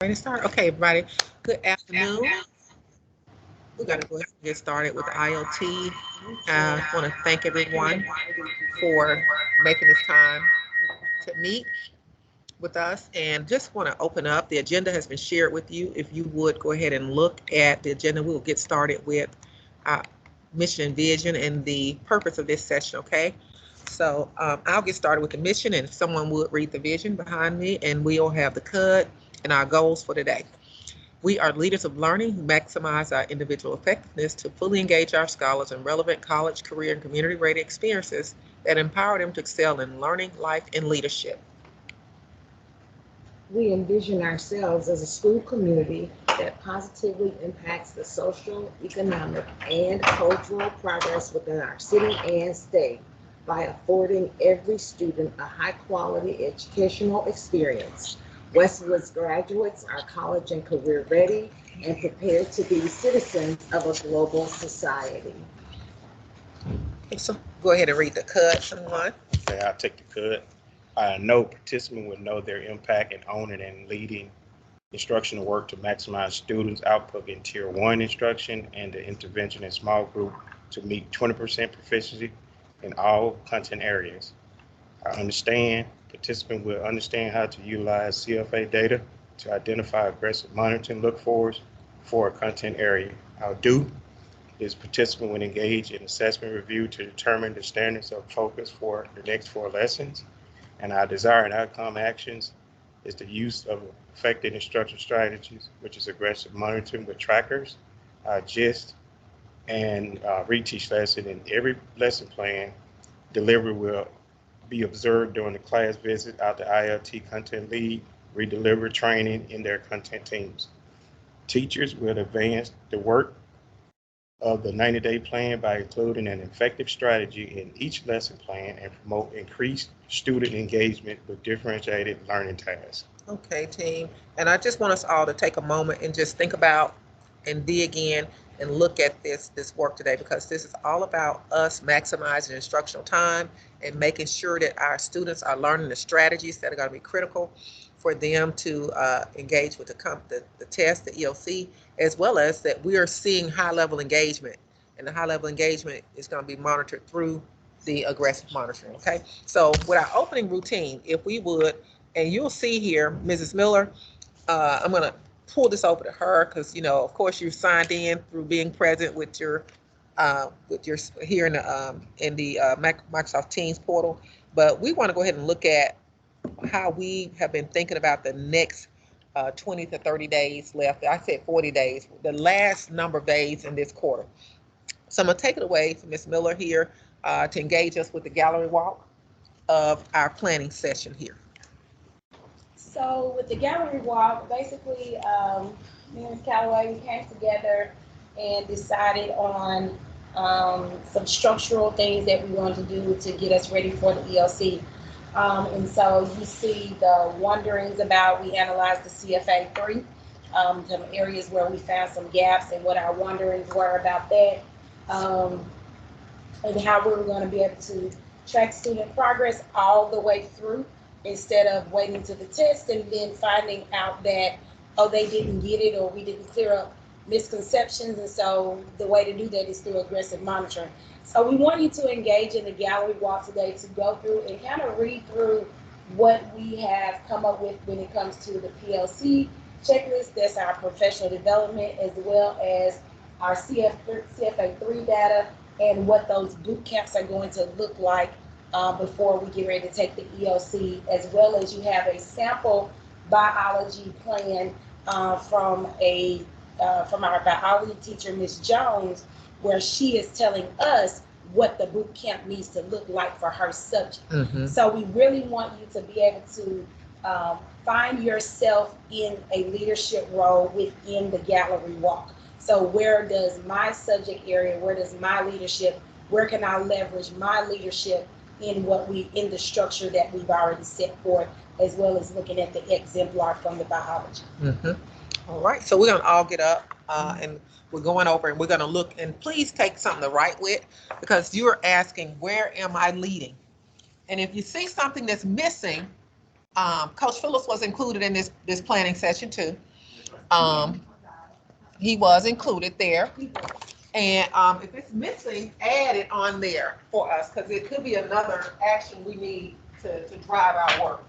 Ready to start? Okay, everybody. Good afternoon. We're going to go ahead and get started with the IoT. I want to thank everyone for making this time to meet with us, and just want to open up. The agenda has been shared with you. If you would go ahead and look at the agenda, we will get started with mission and vision and the purpose of this session, okay? So I'll get started with the mission, and if someone would read the vision behind me, and we'll have the CUD and our goals for today. We are leaders of learning who maximize our individual effectiveness to fully engage our scholars in relevant college, career, and community-ready experiences that empower them to excel in learning, life, and leadership. We envision ourselves as a school community that positively impacts the social, economic, and cultural progress within our city and state by affording every student a high-quality educational experience. Westwood's graduates are college and career ready and prepared to be citizens of a global society. So go ahead and read the CUD, someone. Okay, I'll take the CUD. No participant would know their impact in owning and leading instructional work to maximize students' output in Tier 1 instruction and the intervention in small group to meet 20% proficiency in all content areas. Participant will understand how to utilize CFA data to identify aggressive monitoring look-fors for a content area. Our do is participant will engage in assessment review to determine the standards of focus for the next 4 lessons. And our desired outcome actions is the use of effective instructional strategies, which is aggressive monitoring with trackers, GIST, and reteach lesson. In every lesson plan, delivery will be observed during the class visit out the ILT content lead, redeliver training in their content teams. Teachers will advance the work of the 90-day plan by including an effective strategy in each lesson plan and promote increased student engagement with differentiated learning tasks. Okay, team. And I just want us all to take a moment and just think about and dig in and look at this work today, because this is all about us maximizing instructional time and making sure that our students are learning the strategies that are going to be critical for them to engage with the test, the EOC, as well as that we are seeing high-level engagement, and the high-level engagement is going to be monitored through the aggressive monitoring, okay? So with our opening routine, if we would, and you'll see here, Mrs. Miller, I'm going to pull this over to her because, you know, of course, you signed in through being present with your here in the Microsoft Teams portal. But we want to go ahead and look at how we have been thinking about the next 20 to 30 days left. I said 40 days, the last number of days in this quarter. So I'm going to take it away from Ms. Miller here to engage us with the gallery walk of our planning session here. So with the gallery walk, basically, me and Ms. Calloway, we came together and decided on some structural things that we wanted to do to get us ready for the ELC. And so you see the wonderings about, we analyzed the CFA 3, some areas where we found some gaps and what our wonderings were about that, and how we were going to be able to track student progress all the way through, instead of waiting to the test and then finding out that, oh, they didn't get it or we didn't clear up misconceptions. And so the way to do that is through aggressive monitoring. So we want you to engage in the gallery walk today to go through and kind of read through what we have come up with when it comes to the PLC checklist. That's our professional development, as well as our CFA 3 data and what those boot camps are going to look like before we get ready to take the EOC, as well as you have a sample biology plan from our biology teacher, Ms. Jones, where she is telling us what the boot camp needs to look like for her subject. Mm-hmm. So we really want you to be able to find yourself in a leadership role within the gallery walk. So where does my subject area, where does my leadership, where can I leverage my leadership in the structure that we've already set forth, as well as looking at the exemplar from the biology. Mm-hmm. All right, so we're going to all get up and we're going over and we're going to look, and please take something to write with, because you're asking, where am I leading? And if you see something that's missing, Coach Phillips was included in this planning session too. He was included there. And if it's missing, add it on there for us, because it could be another action we need to drive our work.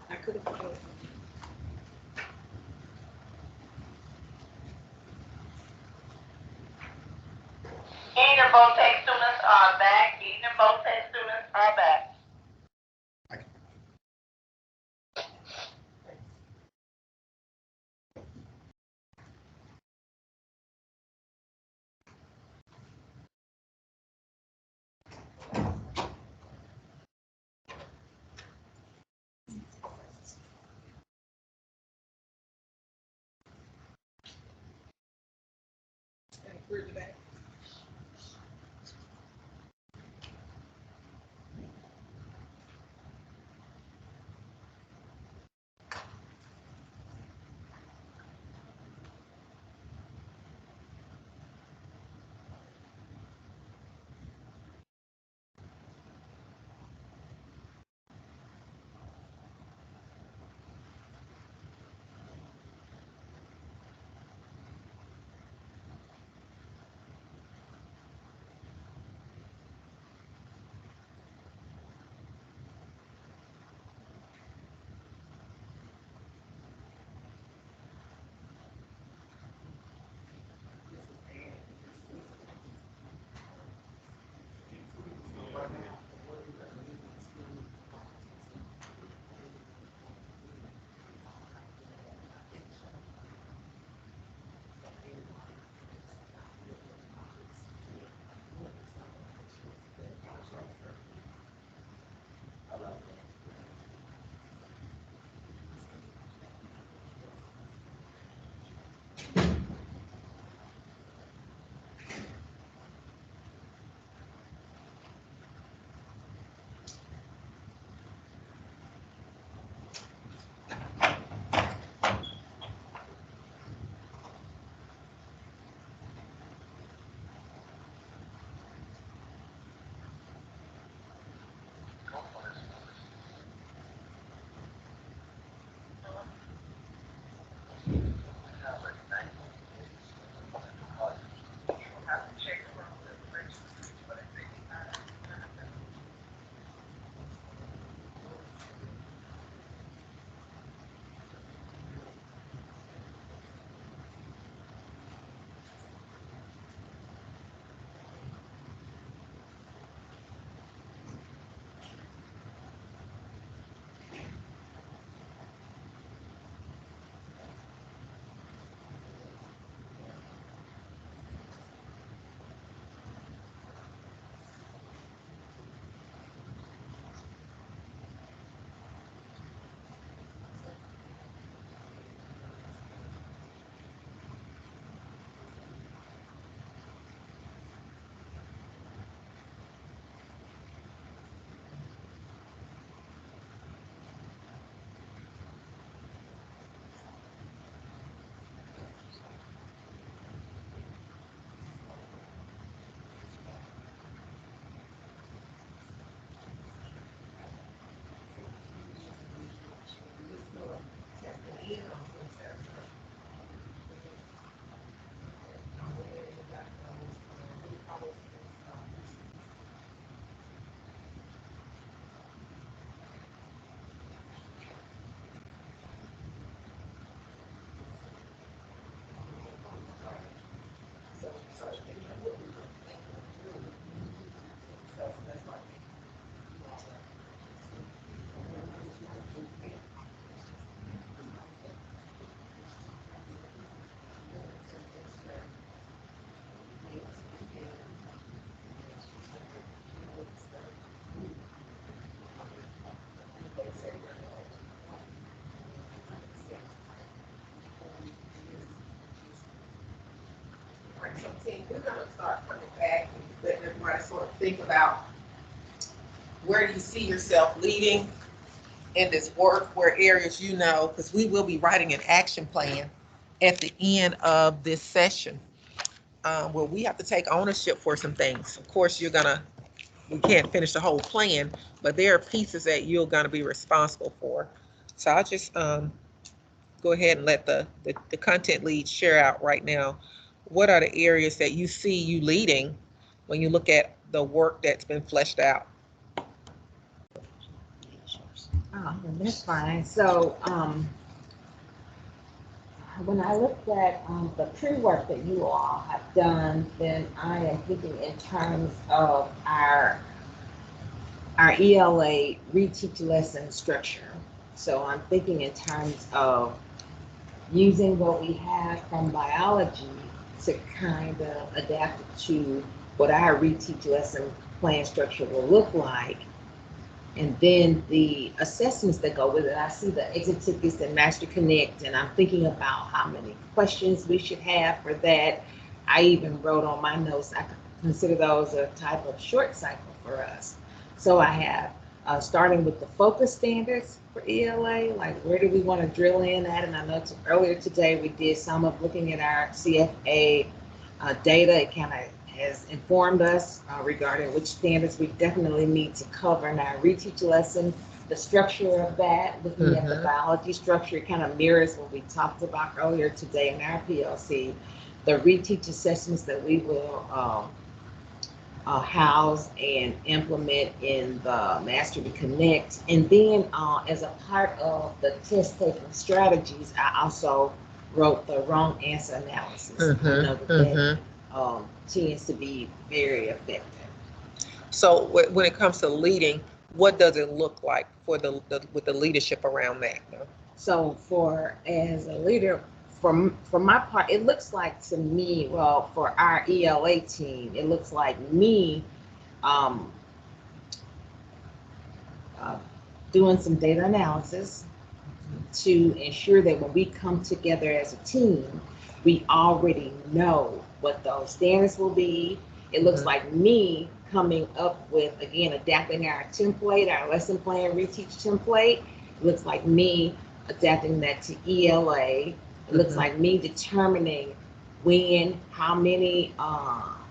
I could have. Evening, Votek students are back. Evening, Votek students are back. Right, so team, we're gonna start coming back and letting everybody sort of think about where do you see yourself leading in this work, where areas you know, because we will be writing an action plan at the end of this session, where we have to take ownership for some things. Of course, we can't finish the whole plan, but there are pieces that you're gonna be responsible for. So I just go ahead and let the content lead share out right now. What are the areas that you see you leading when you look at the work that's been fleshed out? Oh, that's fine. So, when I looked at the pre-work that you all have done, then I am thinking in terms of our ELA reteach lesson structure. So I'm thinking in terms of using what we have from biology to kind of adapt it to what our reteach lesson plan structure will look like. And then the assessments that go with it. I see the exit tickets and Master Connect, and I'm thinking about how many questions we should have for that. I even wrote on my notes, I could consider those a type of short cycle for us. So I have starting with the focus standards for ELA, like where do we want to drill in at? And I know earlier today we did some of looking at our CFA data. It kind of has informed us regarding which standards we definitely need to cover in our reteach lesson. The structure of that, looking at the biology structure, it kind of mirrors what we talked about earlier today in our PLC. The reteach assessments that we will house and implement in the Mastery Connect. And then as a part of the test taking strategies, I also wrote the wrong answer analysis. I know that tends to be very effective. So when it comes to leading, what does it look like for with the leadership around that? So for as a leader, for my part, it looks like to me, well, for our ELA team, it looks like me doing some data analysis to ensure that when we come together as a team, we already know what those standards will be. It looks like me coming up with, again, adapting our template, our lesson plan reteach template. It looks like me adapting that to ELA. It looks like me determining when, how many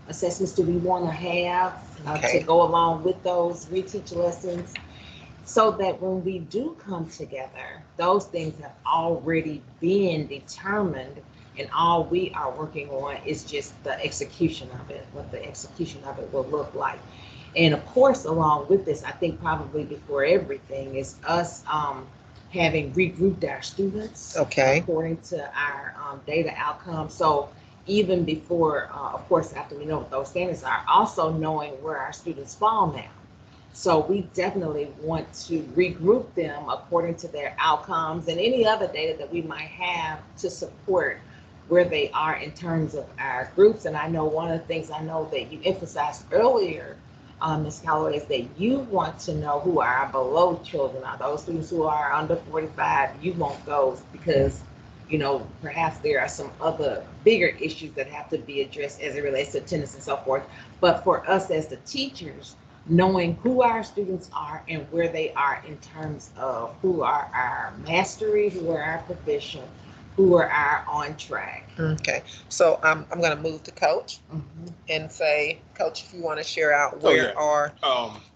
assessments do we want to have to go along with those reteach lessons, so that when we do come together, those things have already been determined, and all we are working on is just the execution of it, what the execution of it will look like. And of course, along with this, I think probably before everything is us having regrouped our students according to our data outcomes. So even before, of course, after we know what those standards are, also knowing where our students fall now. So we definitely want to regroup them according to their outcomes and any other data that we might have to support where they are in terms of our groups. And I know one of the things I know that you emphasized earlier, Ms. Calloway, is that you want to know who our below children are, those students who are under 45. You want those because, you know, perhaps there are some other bigger issues that have to be addressed as it relates to attendance and so forth. But for us as the teachers, knowing who our students are and where they are in terms of who are our mastery, who are our proficient, who are our on track. Okay, so I'm going to move to Coach and say, Coach, if you want to share out where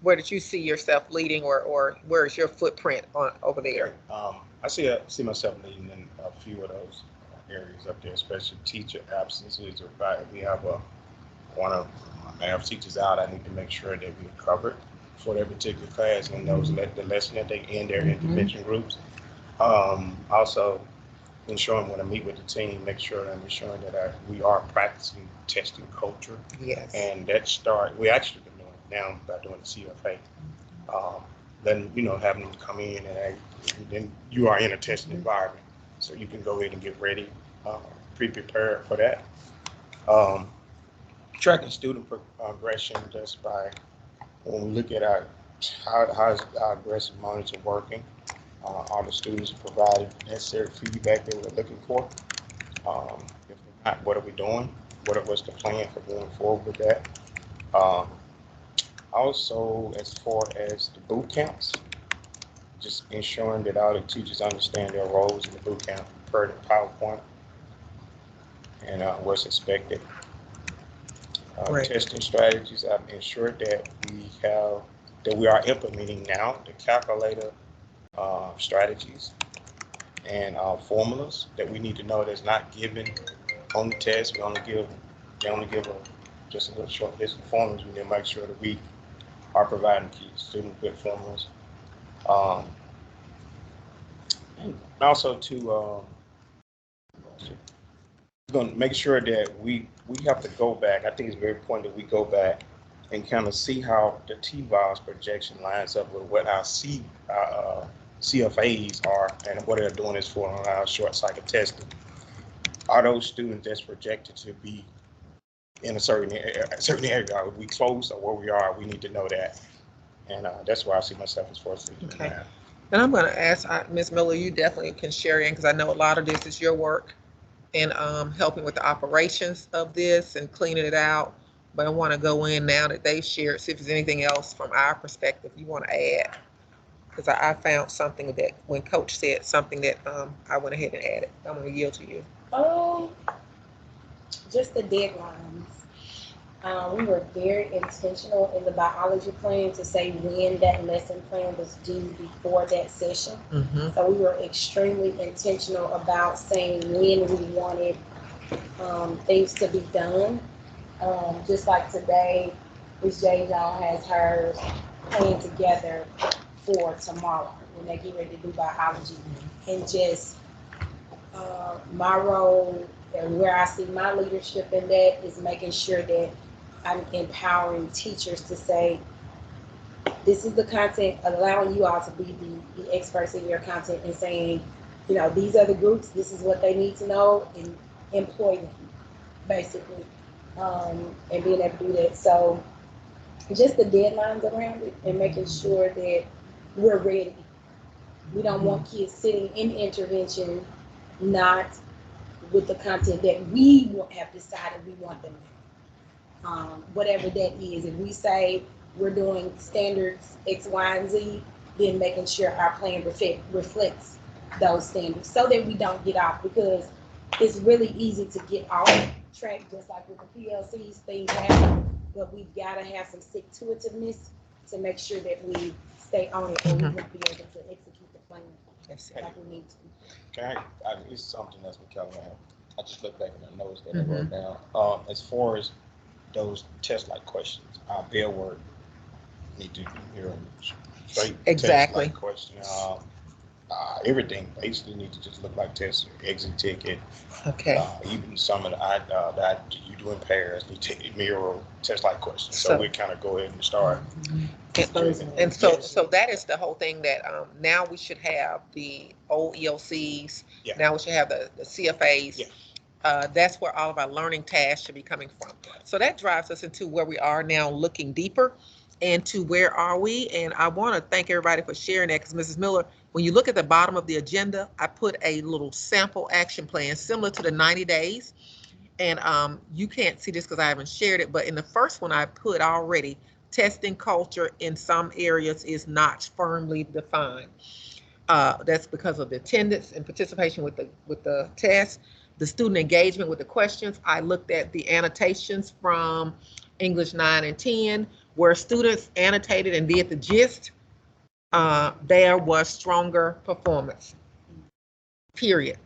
where did you see yourself leading, or where is your footprint on over there? I see myself leading in a few of those areas up there, especially teacher absences. We have one of my math teachers out. I need to make sure that we're covered for their particular class and those the lesson that they in their intervention groups. Also ensuring when I meet with the team, make sure I'm ensuring that we are practicing testing culture. Yes. And that we actually been doing it now by doing the CFA. Then, you know, having them come in and then you are in a testing environment. So you can go in and get ready, pre-prepared for that. Tracking student progression just by, when we look at how is our aggressive monitor working, are the students providing necessary feedback that we're looking for? If not, what are we doing? What's the plan for going forward with that? Also, as far as the boot camps, just ensuring that all the teachers understand their roles in the boot camp per the PowerPoint and what's expected. Testing strategies, I've ensured that we are implementing now the calculator strategies and formulas that we need to know that's not given on the test. They only give just a little short list of formulas. We need to make sure that we are providing key students with formulas. And also to going to make sure that we have to go back. I think it's very important that we go back and kind of see how the T-VOS projection lines up with what our CFAs are and what they're doing this for on our short cycle testing. Are those students that's projected to be in a certain area, are we close or where we are? We need to know that. And that's where I see myself as far as Okay. And I'm going to ask Ms. Miller, you definitely can share in, because I know a lot of this is your work and helping with the operations of this and cleaning it out. But I want to go in now that they've shared, see if there's anything else from our perspective you want to add. Because I found something that when Coach said something that I went ahead and added. I'm going to yield to you. Just the deadlines. We were very intentional in the biology plan to say when that lesson plan was due before that session. Mm-hmm. So we were extremely intentional about saying when we wanted things to be done. Just like today, Ms. J. John has hers planned together for tomorrow when they get ready to do biology. And just my role and where I see my leadership in that is making sure that I'm empowering teachers to say, this is the content, allowing you all to be the experts in your content and saying, you know, these are the groups, this is what they need to know, and employ them, basically, and being able to do that. So just the deadlines around it and making sure that we're ready. We don't want kids sitting in intervention not with the content that we have decided we want them to. Whatever that is. If we say we're doing standards X, Y, and Z, then making sure our plan reflects those standards so that we don't get off, because it's really easy to get off track, just like with the PLCs, things happen, but we've got to have some stick-to-itiveness to make sure that we stay on it, or we won't be able to execute the plan like we need to. Can it's something that's what Kelly had. I just looked back at the notes that I wrote down. As far as those test-like questions, our bill work need to hear straight Exactly. test-like question. Everything basically needs to just look like test, exit ticket. Okay. Even some of the that you do in pairs need to mirror test-like questions. So we kind of go ahead and start. And so that is the whole thing that now we should have the old EOCs. Yeah. Now we should have the CFAs. Yeah. That's where all of our learning tasks should be coming from. So that drives us into where we are now, looking deeper into where are we. And I want to thank everybody for sharing that, because Mrs. Miller, when you look at the bottom of the agenda, I put a little sample action plan similar to the 90 days. And you can't see this because I haven't shared it, but in the first one I put already, testing culture in some areas is not firmly defined. That's because of the attendance and participation with the test, the student engagement with the questions. I looked at the annotations from English 9 and 10, where students annotated and did the gist. There was stronger performance, period.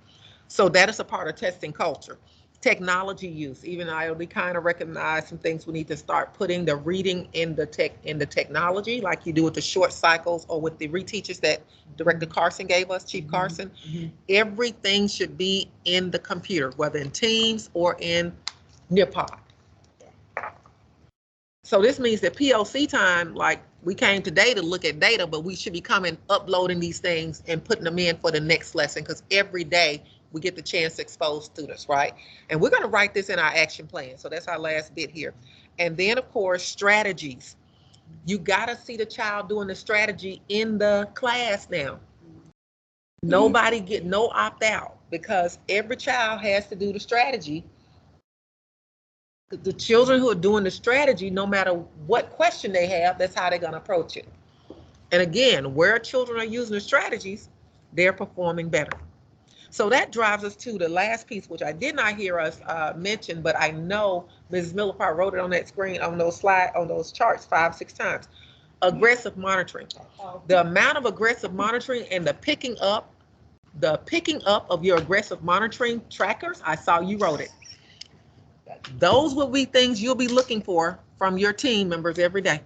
So that is a part of testing culture. Technology use, even IOD kind of recognize some things we need to start putting the reading in the technology, like you do with the short cycles or with the reteachers that Director Carson gave us, Chief Carson. Everything should be in the computer, whether in Teams or in Nearpod. So this means that PLC time, like we came today to look at data, but we should be uploading these things and putting them in for the next lesson, because every day we get the chance to expose students, right? And we're going to write this in our action plan. So that's our last bit here. And then, of course, strategies. You got to see the child doing the strategy in the class now. Nobody get no opt out, because every child has to do the strategy. The children who are doing the strategy, no matter what question they have, that's how they're going to approach it. And again, where children are using the strategies, they're performing better. So that drives us to the last piece, which I did not hear us mention, but I know Mrs. Miller probably wrote it on that screen, on those charts 5-6 times. Aggressive monitoring. The amount of aggressive monitoring and the picking up the picking up of your aggressive monitoring trackers. I saw you wrote it. Those will be things you'll be looking for from your team members every day.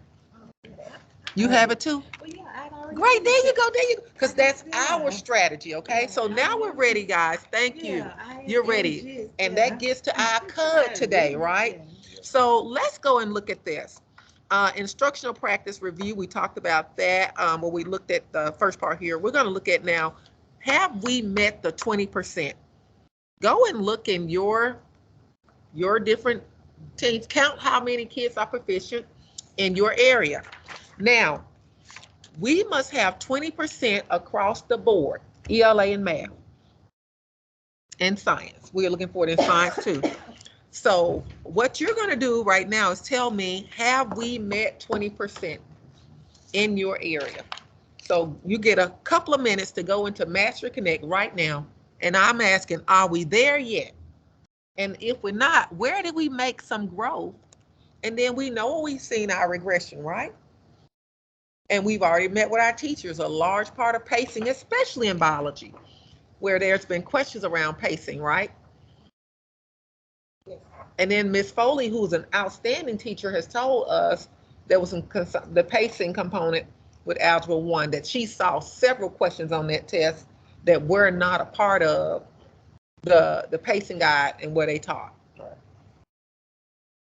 You have it too? Well, yeah, I'd already. Great, there you go, there you go. Because that's Yeah. our strategy, okay? Yeah, So now we're ready, guys. Thank you. Yeah, You're ready. And that gets to our cud today, right? So let's go and look at this. Instructional practice review, we talked about that when we looked at the first part here. We're going to look at now, have we met the 20%? Go and look in your different teams. Count how many kids are proficient in your area. Now, we must have 20% across the board, ELA and math and science. We are looking for it in science too. So what you're going to do right now is tell me, have we met 20% in your area? So you get a couple of minutes to go into Mastery Connect right now. And I'm asking, are we there yet? And if we're not, where did we make some growth? And then we know we've seen our regression, right? And we've already met with our teachers, a large part of pacing, especially in biology, where there's been questions around pacing, right? And then Miss Foley, who's an outstanding teacher, has told us there was the pacing component with Algebra 1, that she saw several questions on that test that were not a part of the pacing guide and where they taught.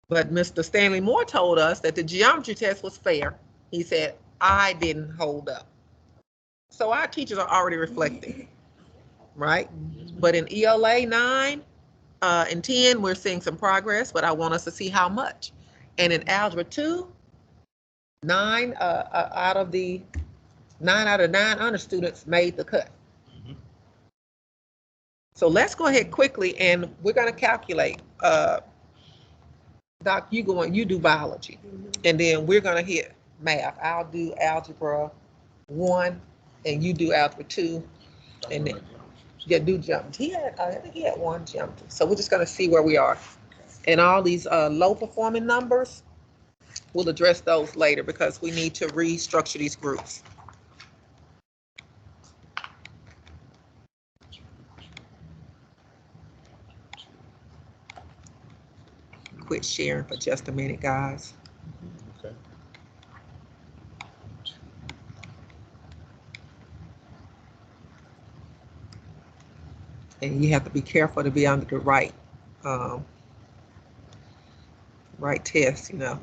But Mr. Stanley Moore told us that the geometry test was fair. He said, I didn't hold up. So our teachers are already reflecting, right? But in ELA 9 and 10, we're seeing some progress, but I want us to see how much. And in Algebra 2, 9 out of 9 honor students made the cut. So let's go ahead quickly and we're going to calculate. Doc, you do biology, and then we're going to hit math. I'll do Algebra 1 and you do Algebra 2, and then do jump. I think he had one jump. So we're just going to see where we are. And all these low performing numbers, we'll address those later because we need to restructure these groups. Quit sharing for just a minute, guys. Okay. And you have to be careful to be under the right test, you know.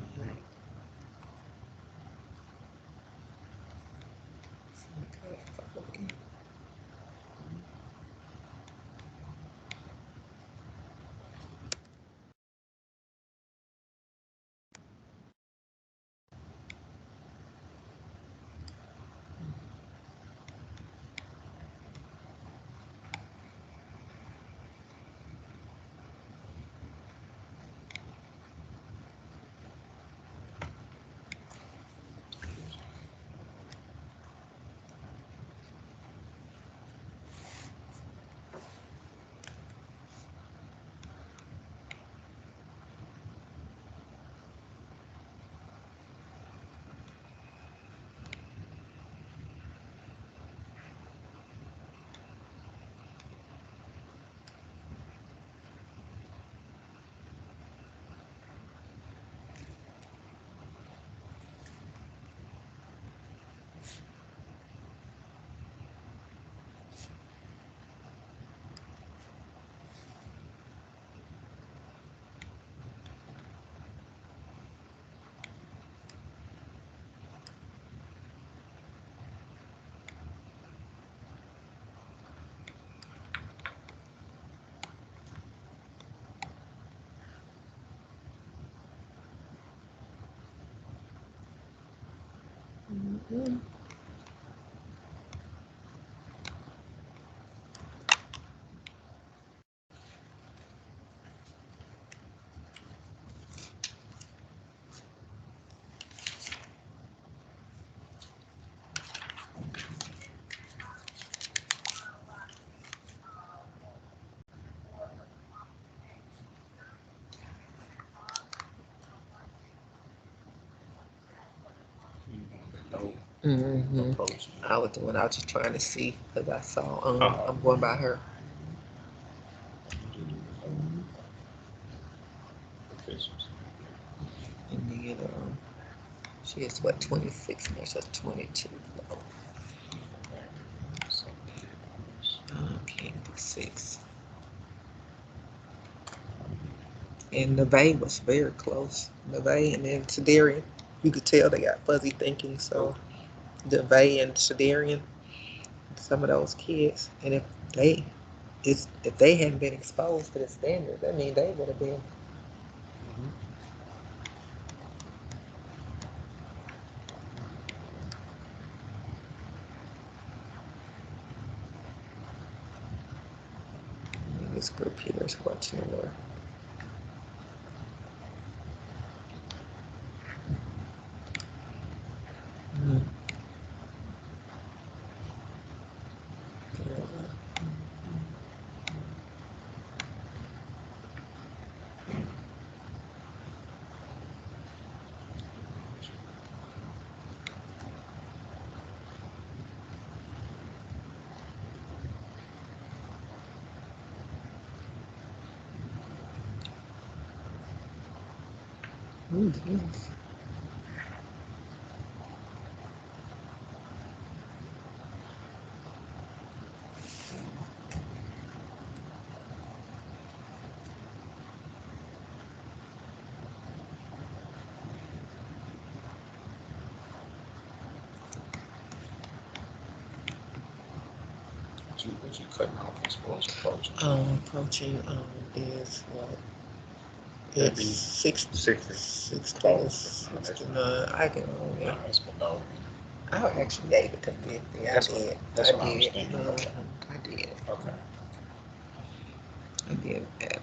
Mm-hmm. Mm-hmm. approach. I was doing, I was just trying to see, because I saw, Uh-huh. I'm going by her. Officials. And then, she is what, 26, and there's a 22. No, can't do 6. And Neve was very close. Neve and then Shadarian, you could tell they got fuzzy thinking. So Neve and Shadarian, some of those kids, and if they hadn't been exposed to the standards, I mean, they would have been. This group here is watching more. What you cutting off as far as approaching? Approaching is what? That'd be It's 60, 60. 69. I can only. No, that's below. I actually gave it to 50. That's I what- did. that's what I I was did. thinking. I did. Okay. I did that.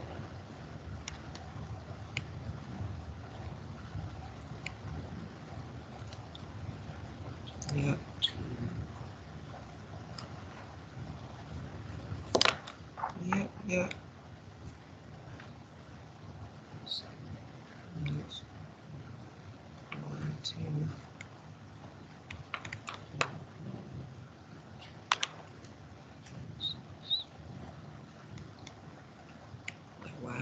Yeah. Yeah. Yeah. Yes. 1, 2. Wow.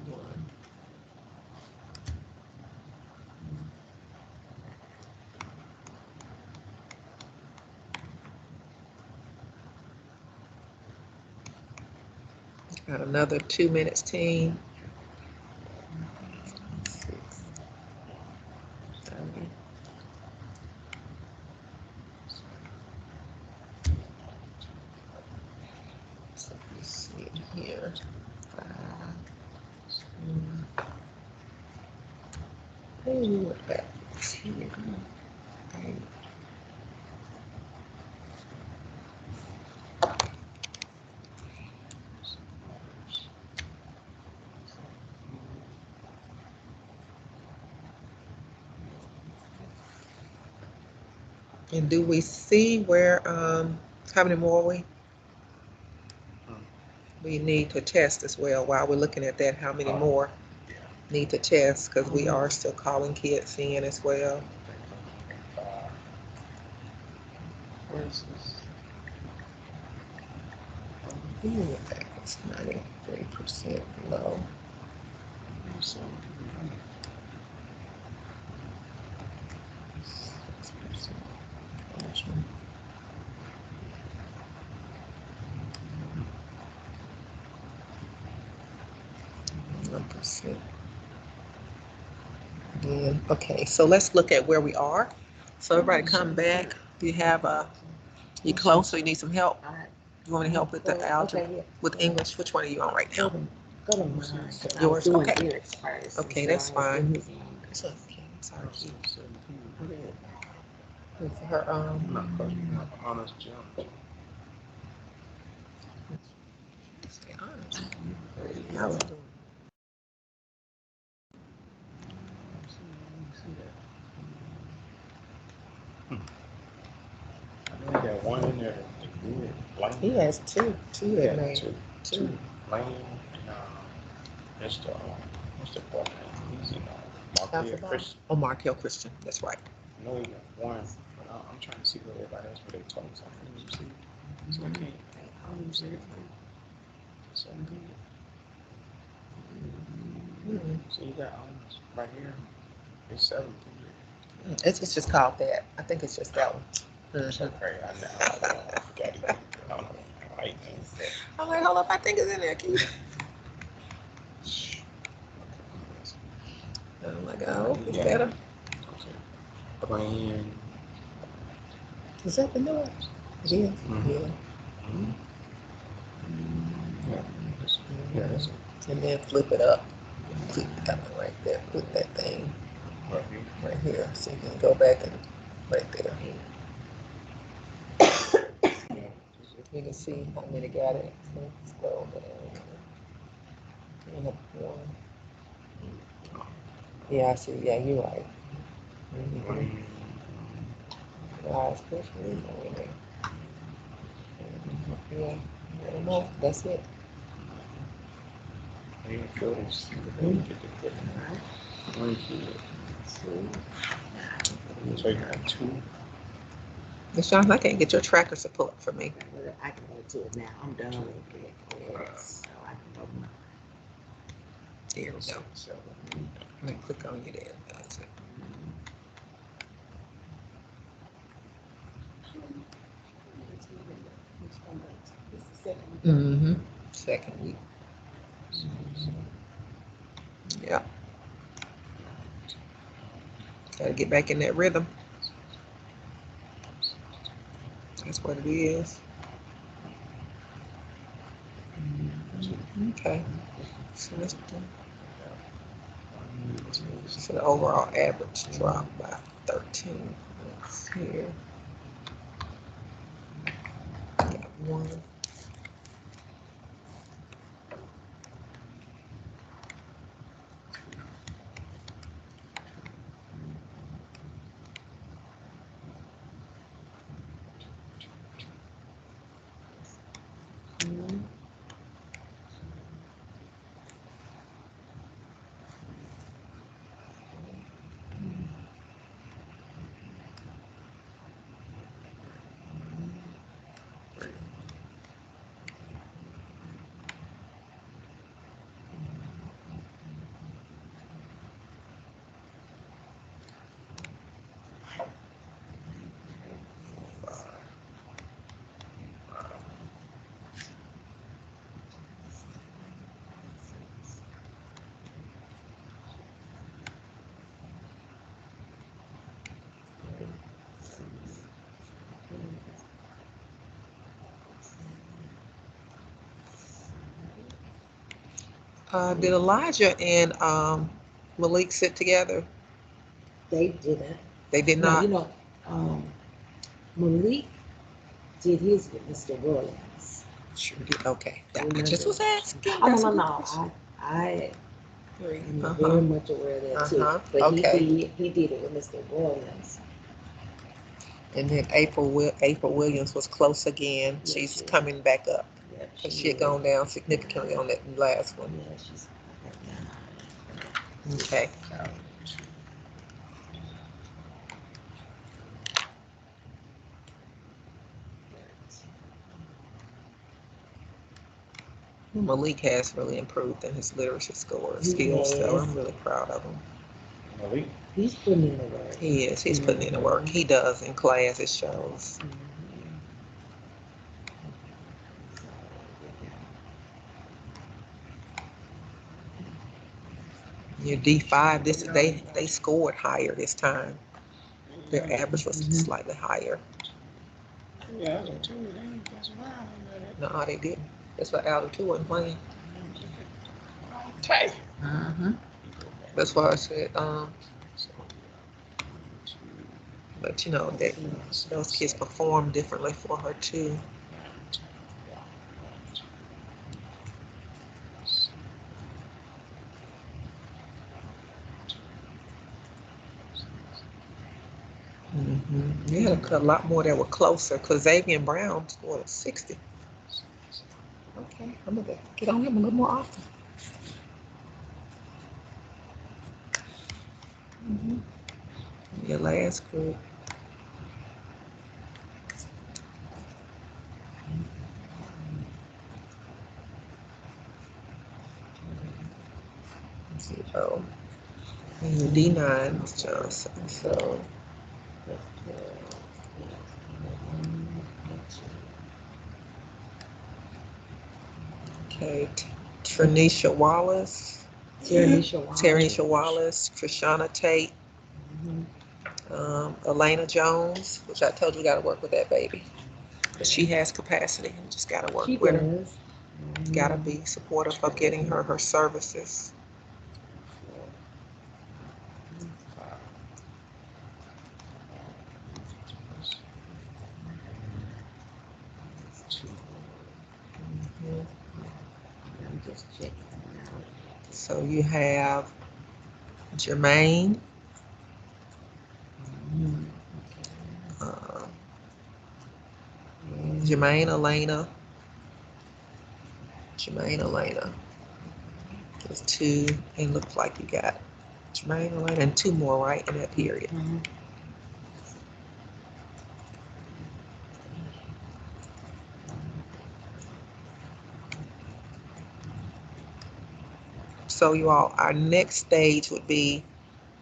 One. Got another 2 minutes, team. 6, 7. So you see it here. 5. Ooh, what that is here. 8. And do we see where, how many more we need to test as well? While we're looking at that, how many more need to test? Because we are still calling kids in as well. Ooh, that was 93% low. 6%. 1%. Then, okay, so let's look at where we are. So everybody come back. You have you close, so you need some help. You want to help with the algebra, Okay, yeah. with English? Which one are you on right now? Go to mine. 'Cause I was Yours? doing Okay. Eric's first, Okay, so that's I was in fine. his line. It's okay. Sorry, Keith. With her, Honest geometry. say honest. I was doing got one in there. Blaine. He has two Yeah, that name. two. Blaine and what's the boy name? He's in Marquette Christian. Oh, Markel Christian. That's right. I know he got one, but I'm trying to see what everybody else, what they told me. So I can't even see. So I can't. I don't even see it. So good. Mm-hmm. So you got right here. It's 7. It's just called that. I think it's just that one. It's okay. I forgot it. I don't know. Right. I'm like, hold up, I think it's in there, Keith. I'm like, oh, it's better. Blaine. Is that the new one? It is. Mm-hmm. Yeah. Yeah, that's it. And then flip it up. Click that one right there. Put that thing right here. So you can go back and right there. You can see how many got it. So scroll down. And up one. Yeah, I see. Yeah, you're right. Mm-hmm. Especially winning. Yeah, one more. That's it. So you got 2. Miss Johnson, I can't get your tracker support for me. I can go to it now. I'm done with it. Yes, so I can go. Here we go. I'm gonna click on you there. That's it. Mm-hmm. Second week. Yeah. Gotta get back in that rhythm. That's what it is. Okay. So let's do. So the overall average dropped by 13 points here. Got 1. Did Elijah and Malik sit together? They didn't. They did No, not. Malik did his with Mr. Williams. Sure did. Okay. I Remember? just was asking. Oh, That's no, a good no, question. I Three. am very much aware of that too. But Okay. he did it with Mr. Williams. And then April Williams was close again. Yes, She's she is. coming back up. Yeah, She had gone down significantly on that last one. Yeah, she's Okay. Malik has really improved in his literacy skills, so I'm really proud of him. Malik. He's putting in the work. He is. He's putting in the work. He does in class. It shows. Your D5. They scored higher this time. Their average was slightly higher. Yeah, that's what 2. That's wild. No, they didn't. That's why Aldo 2 wasn't playing. Okay. That's why I said, but you know, that those kids perform differently for her too. We had a lot more that were closer because Xavier Brown scored 60. Okay, I'm gonna get on him a little more often. Your last group. Zero. And your D9 is Johnson. So okay, Tranisha Wallace, Tarisha Wallace, Krishana Tate, Elena Jones, which I told you got to work with that baby. But she has capacity. You just got to work with her. Got to be supportive of getting her her services. I'm just checking out. So you have Jermaine, Jermaine Elena. There's two, and looks like you got Jermaine Elena and two more, right, in that period. So you all, our next stage would be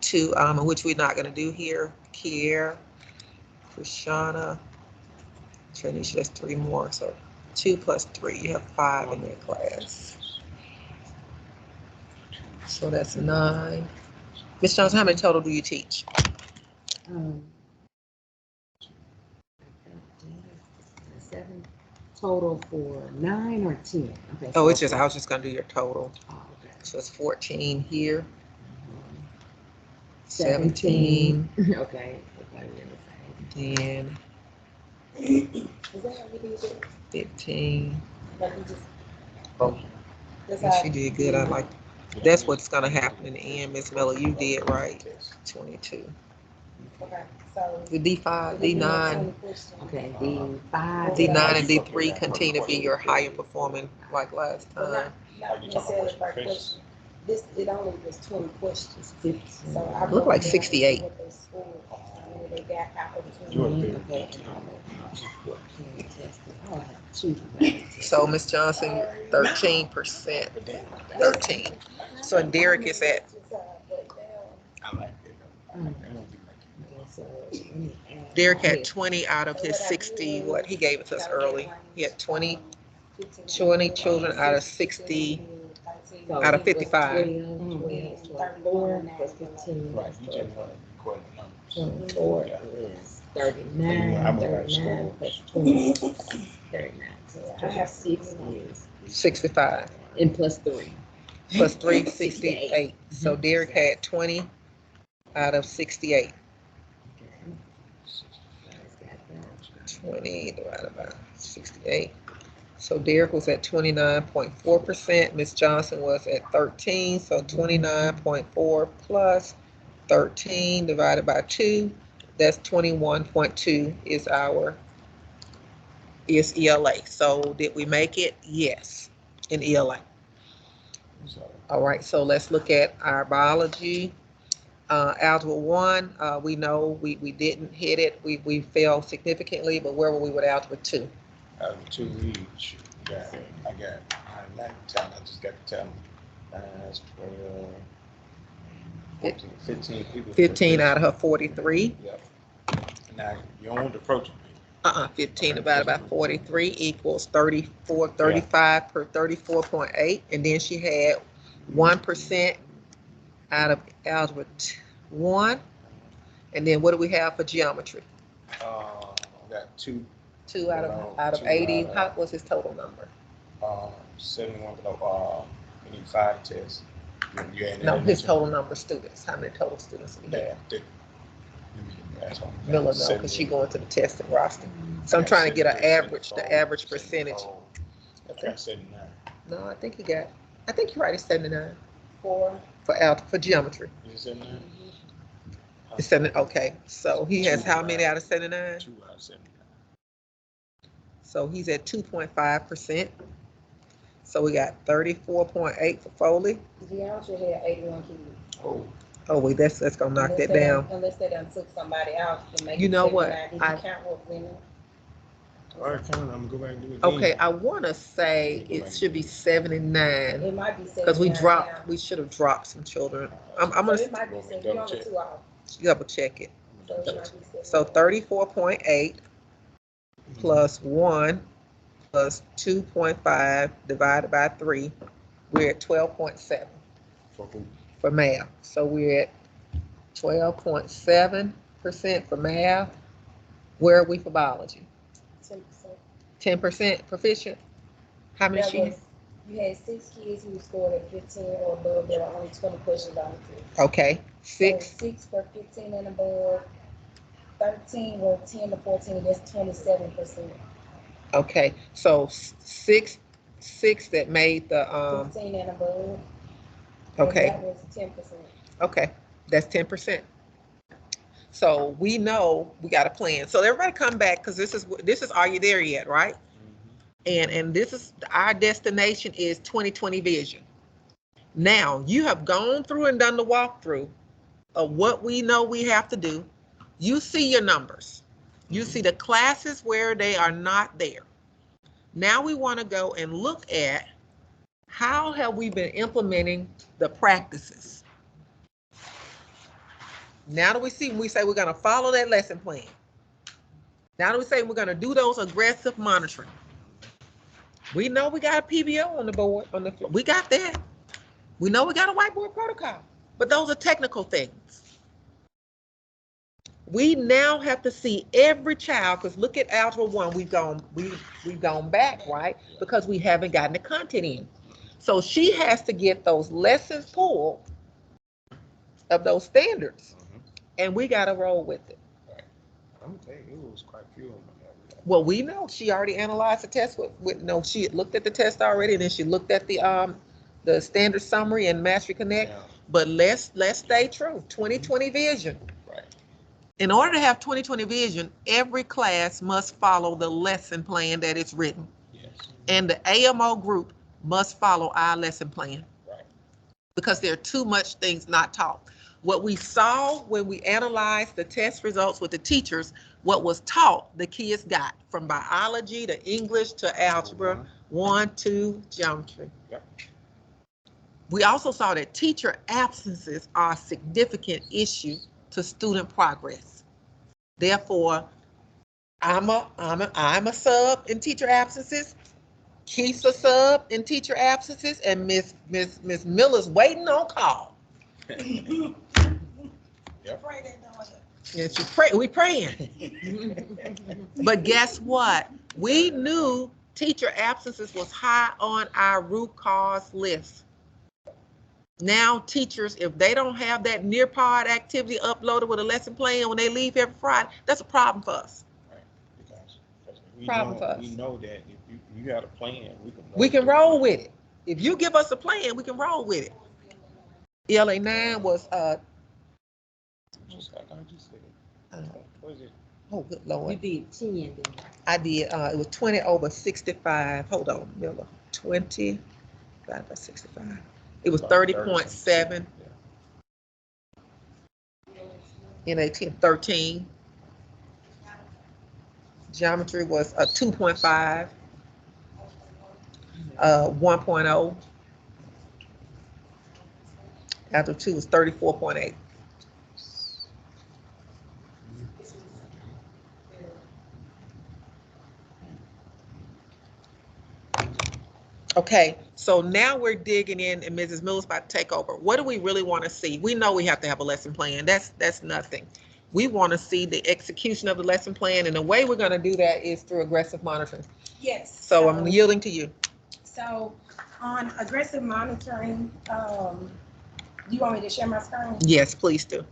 to, which we're not going to do here, Kiera, Krishana, Tranisha, that's three more. So 2 plus 3, you have 5 in your class. So that's 9. Ms. Johnson, how many total do you teach? 7 total for 9 or 10. Okay. Oh, it's just, I was just going to do your total. Oh, okay. So it's 14 here. 17. Okay. Then Is that how we did it? 15. Like we just. That's Yeah, how. she did good. I like. That's what's gonna happen in the end, Miss Miller. You did right. 22. Okay, so. The D5, D9, Okay, D5. D9 and D3 continue to be your higher performing like last But time. not necessarily by question. This, it only was 20 questions. So I. Look like 68. What they scored, and they got out of 20. Okay. So Miss Johnson, 13%. 13. So Derek is at Derek had 20 out of his 60. What he gave it to us early. He had 20 children out of 60. Out of 55. 24 plus 15. Right, you just want to record the numbers. 24 is 39. 39 plus 20. 39. So I have 6 is 65. and plus 3. Plus 3, 68. So Derek had 20 out of 68. 20 divided by 68. So Derek was at 29.4%. Miss Johnson was at 13. So 29.4 plus 13 divided by 2. That's 21.2 is ELA. So did we make it? Yes, in ELA. All right, so let's look at our biology. Algebra 1, we know we didn't hit it. We failed significantly, but where were we with Algebra 2? Algebra 2 each. I just got to tell them. That's 12, 15 people. 15 out of her 43. Yep. Now, you don't want to approach it. 15 divided by 43 equals 34, 35 per 34.8. And then she had 1% out of Algebra 1. And then what do we have for geometry? I got 2. 2 out of 80. How was his total number? 71 below. We need 5 tests. No, his total number of students. How many total students do we have? Miller, no, because she going to the testing roster. So I'm trying to get an average, the average percentage. Okay. 79. No, I think you're right, it's 79 For for geometry. Is it 79? Okay, so he has how many out of 79? 2 out of 79. So he's at 2.5%. So we got 34.8 for Foley. DeAndre had 81 kids. Oh, Oh wait, that's gonna knock Unless that they down. Unless they done took somebody out to make You it know what? 79. Did I- you count what women? all right, fine, I'm gonna go back and do it again. Okay, I wanna say it should be 79 It might be 79 because we now. dropped, we should have dropped some children. I'm So gonna it might be Want me to 7. You double only check? 2 off. double check it. So it might be 7. So 34.8 plus 1 plus 2.5 divided by 3, we're at 12.7 For who? for math. So we're at 12.7% for math. Where are we for biology? 10%. 10% proficient? How many That she? was, you had 6 kids who scored at 15 or above. There were only 20 questions on the test. Okay, So 6. 6 for 15 and above. 13 were 10 to 14. That's 27%. Okay, so 6 that made the 15 and above. okay. And that was 10%. Okay, that's 10%. So we know we got a plan. So everybody come back because this is are you there yet, right? And this is our destination is 2020 vision. Now you have gone through and done the walkthrough of what we know we have to do. You see your numbers. You see the classes where they are not there. Now we want to go and look at how have we been implementing the practices. Now that we see, we say we're going to follow that lesson plan. Now that we say we're going to do those aggressive monitoring. We know we got a PBO on the board, on the floor. We got that. We know we got a whiteboard protocol, but those are technical things. We now have to see every child, because look at Algebra 1, we've gone back, right? Because we haven't gotten the content in. So she has to get those lessons pulled of those standards, and we got to roll with it. I'm thinking it was quite a few of them. Well, we know she already analyzed the test no, she had looked at the test already, and then she looked at the standard summary and Mastery Connect. Yeah. But let's stay true. 2020 vision. Right. In order to have 2020 vision, every class must follow the lesson plan that is written. Yes. And the AMO group must follow our lesson plan. Right. Because there are too much things not taught. What we saw when we analyzed the test results with the teachers, what was taught, the kids got from biology to English to algebra, 1, 2, geometry. Yep. We also saw that teacher absences are a significant issue to student progress. Therefore, I'm a sub in teacher absences. Keith's a sub in teacher absences, and Miss Miller's waiting on call. Yep. And we praying. But guess what? We knew teacher absences was high on our root cause list. Now teachers, if they don't have that Nearpod activity uploaded with a lesson plan when they leave every Friday, that's a problem for us. Right. Because we know that if you got a plan, we can roll with it. If you give us a plan, we can roll with it. ELA 9 was just like I just said. What is it? Oh, good Lord. You did 10, didn't you? I did, it was 20 over 65. Hold on, Miller. 20 divided by 65. It was 30.7. In 13. Geometry was a 2.5. 1.0. After 2 was 34.8. Okay, so now we're digging in, and Mrs. Miller's about to take over. What do we really want to see? We know we have to have a lesson plan. That's nothing. We want to see the execution of the lesson plan, and the way we're going to do that is through aggressive monitoring. Yes. So I'm yielding to you. So on aggressive monitoring, you want me to share my screen? Yes, please do.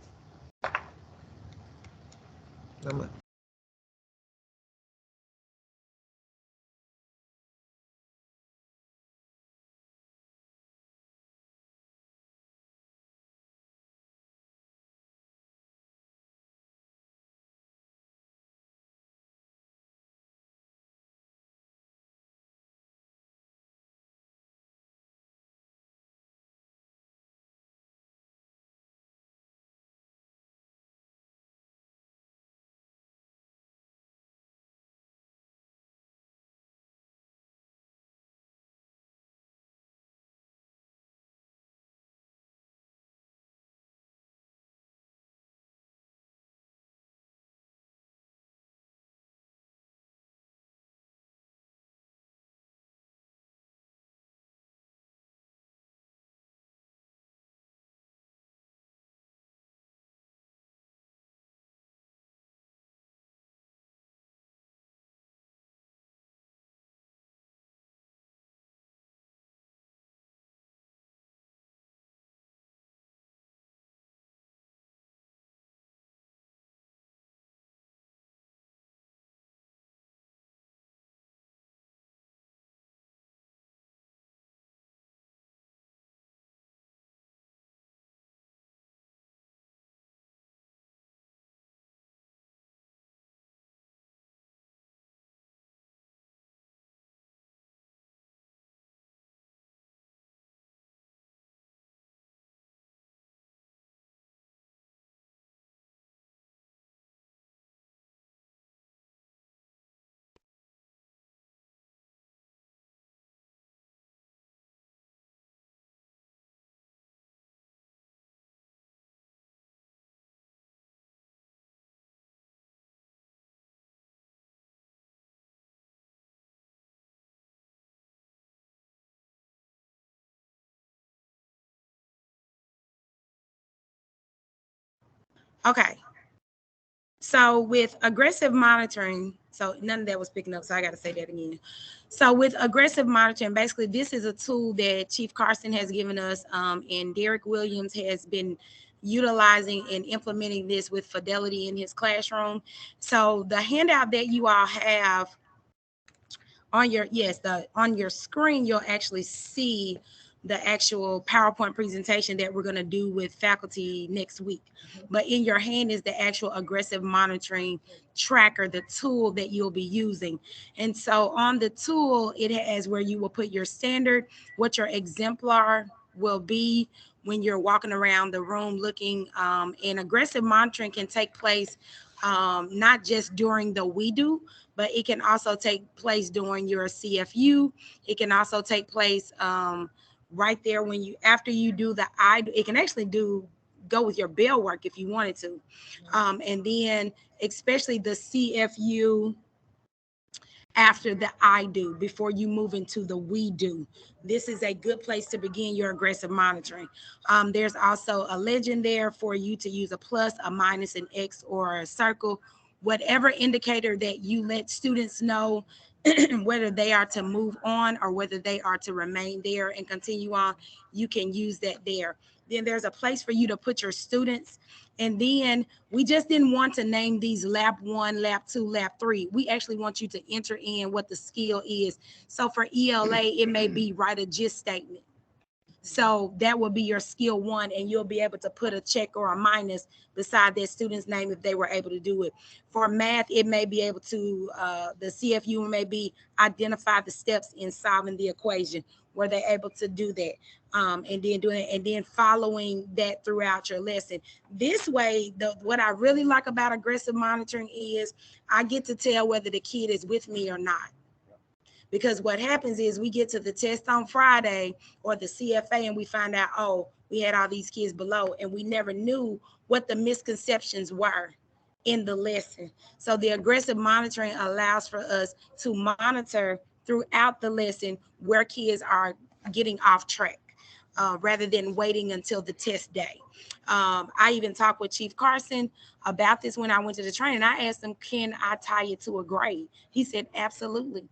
Okay. So with aggressive monitoring, so none of that was picking up, so I got to say that again. So with aggressive monitoring, basically this is a tool that Chief Carson has given us, and Derek Williams has been utilizing and implementing this with fidelity in his classroom. So the handout that you all have on your, on your screen, you'll actually see the actual PowerPoint presentation that we're going to do with faculty next week. But in your hand is the actual aggressive monitoring tracker, the tool that you'll be using. And so on the tool, it has where you will put your standard, what your exemplar will be when you're walking around the room looking. And aggressive monitoring can take place not just during the we do, but it can also take place during your CFU. It can also take place right there when you, after you do the it can actually go with your bell work if you wanted to. And then especially the CFU after the I do, before you move into the we do. This is a good place to begin your aggressive monitoring. There's also a legend there for you to use a plus, a minus, an X, or a circle, whatever indicator that you let students know whether they are to move on or whether they are to remain there and continue on, you can use that there. Then there's a place for you to put your students. And then we just didn't want to name these lab 1, lab 2, lab 3. We actually want you to enter in what the skill is. So for ELA, it may be write a gist statement. So that will be your skill 1, and you'll be able to put a check or a minus beside that student's name if they were able to do it. For math, it may be able to, the CFU may be identify the steps in solving the equation. Were they able to do that? And then doing it, and then following that throughout your lesson. This way, what I really like about aggressive monitoring is I get to tell whether the kid is with me or not. Because what happens is we get to the test on Friday or the CFA and we find out, oh, we had all these kids below and we never knew what the misconceptions were in the lesson. So the aggressive monitoring allows for us to monitor throughout the lesson where kids are getting off track. Rather than waiting until the test day. I even talked with Chief Carson about this when I went to the training. I asked him, can I tie it to a grade? He said, absolutely.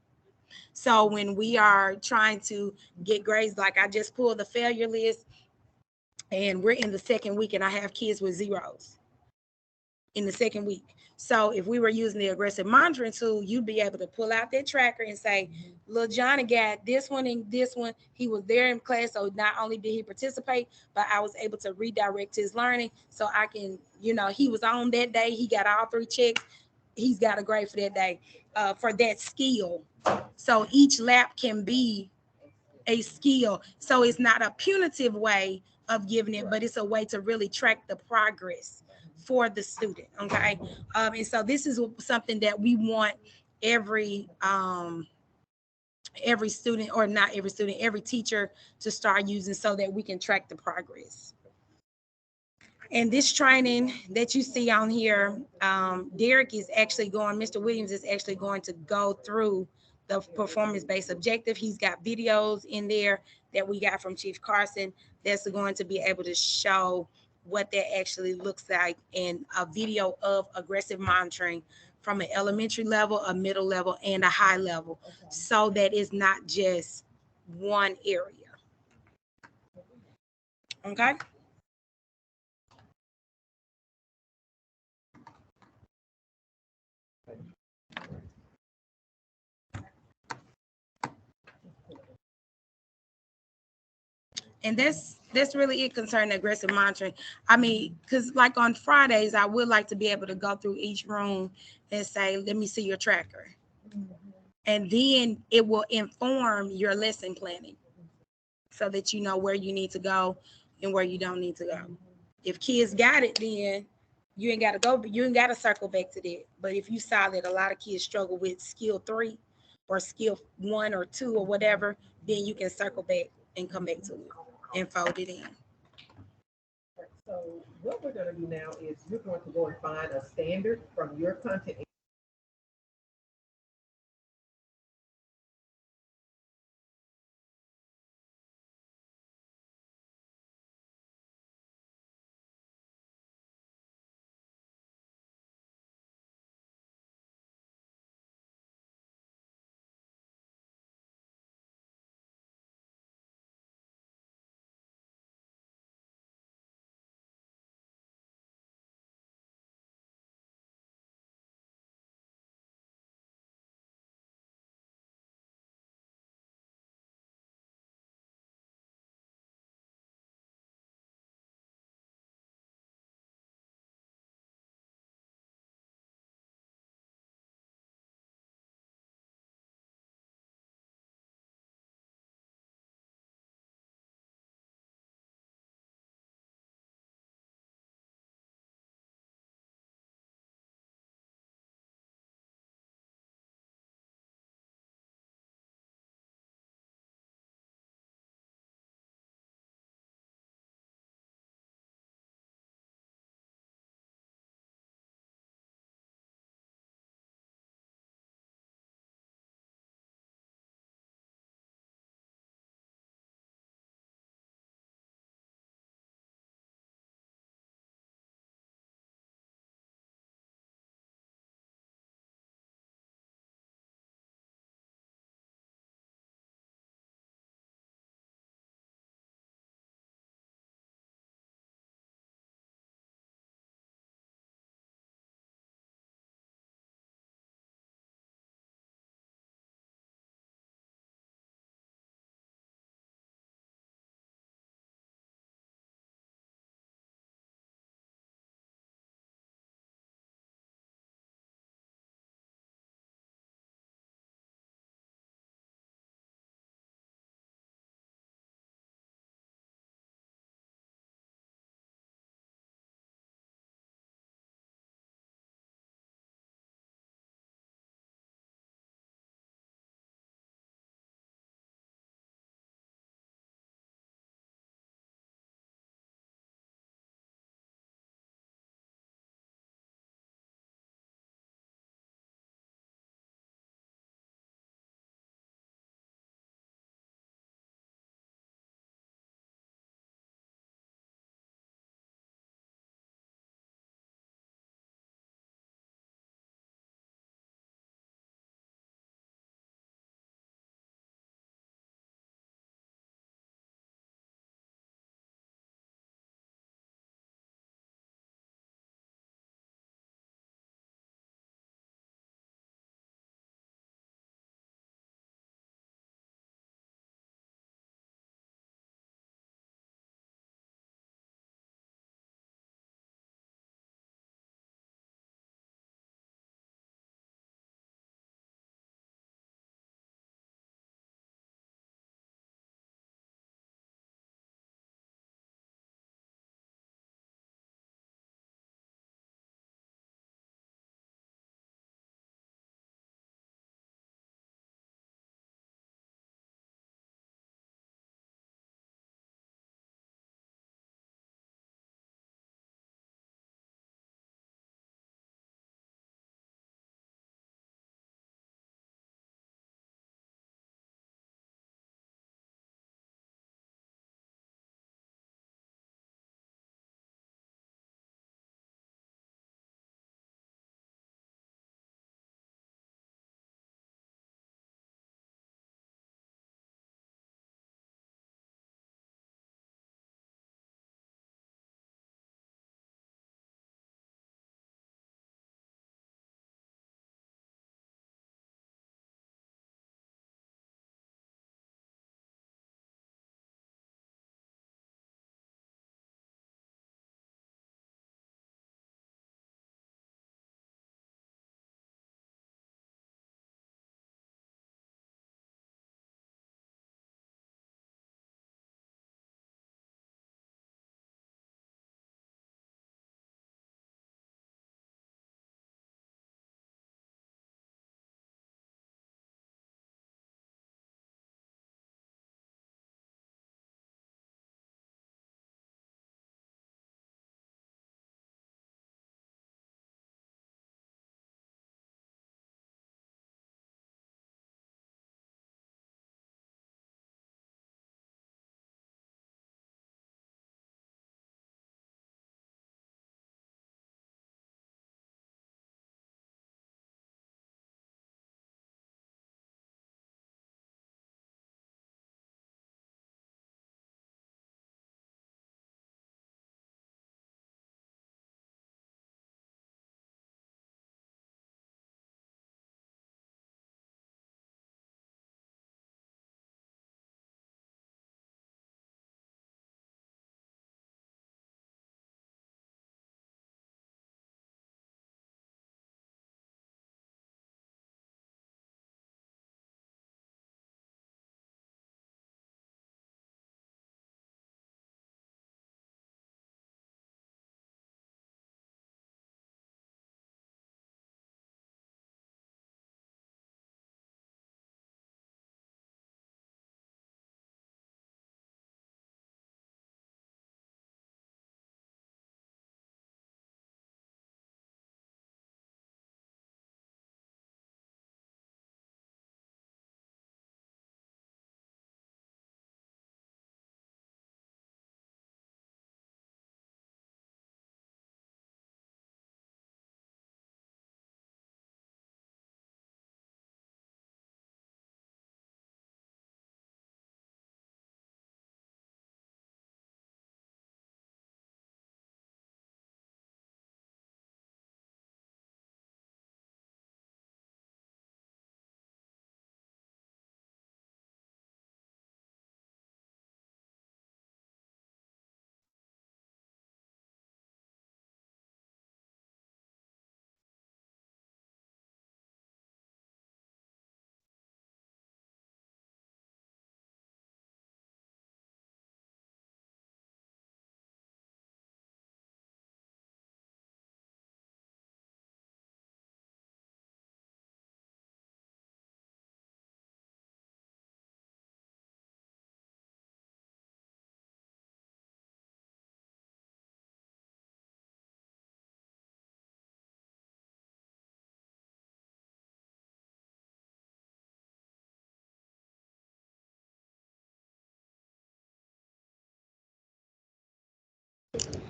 So when we are trying to get grades, like I just pulled the failure list and we're in the second week and I have kids with zeros in the second week. So if we were using the aggressive monitoring tool, you'd be able to pull out that tracker and say, little Johnny got this one and this one. He was there in class. So not only did he participate, but I was able to redirect his learning. So I can, he was on that day. He got all 3 checks. He's got a grade for that day, for that skill. So each lap can be a skill. So it's not a punitive way of giving it, but it's a way to really track the progress for the student. Okay. And so this is something that we want every student, or not every student, every teacher to start using so that we can track the progress. And this training that you see on here, Derek is actually going, Mr. Williams is actually going to go through the performance-based objective. He's got videos in there that we got from Chief Carson that's going to be able to show what that actually looks like in a video of aggressive monitoring from an elementary level, a middle level, and a high level, so that it's not just one area. Okay. And that's really it concerning aggressive monitoring. I mean, because like on Fridays, I would like to be able to go through each room and say, let me see your tracker. And then it will inform your lesson planning so that you know where you need to go and where you don't need to go. If kids got it, then you ain't got to go, but you ain't got to circle back to that. But if you saw that a lot of kids struggle with skill 3 or skill 1 or 2 or whatever, then you can circle back and come back to it and fold it in. So what we're going to do now is you're going to go and find a standard from your content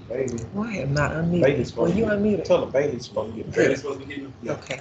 Bailey, Why am not Bailey's unmuted? Well, supposed you to get, unmuted. tell her Bailey's supposed to get. Bailey's supposed to get. Okay.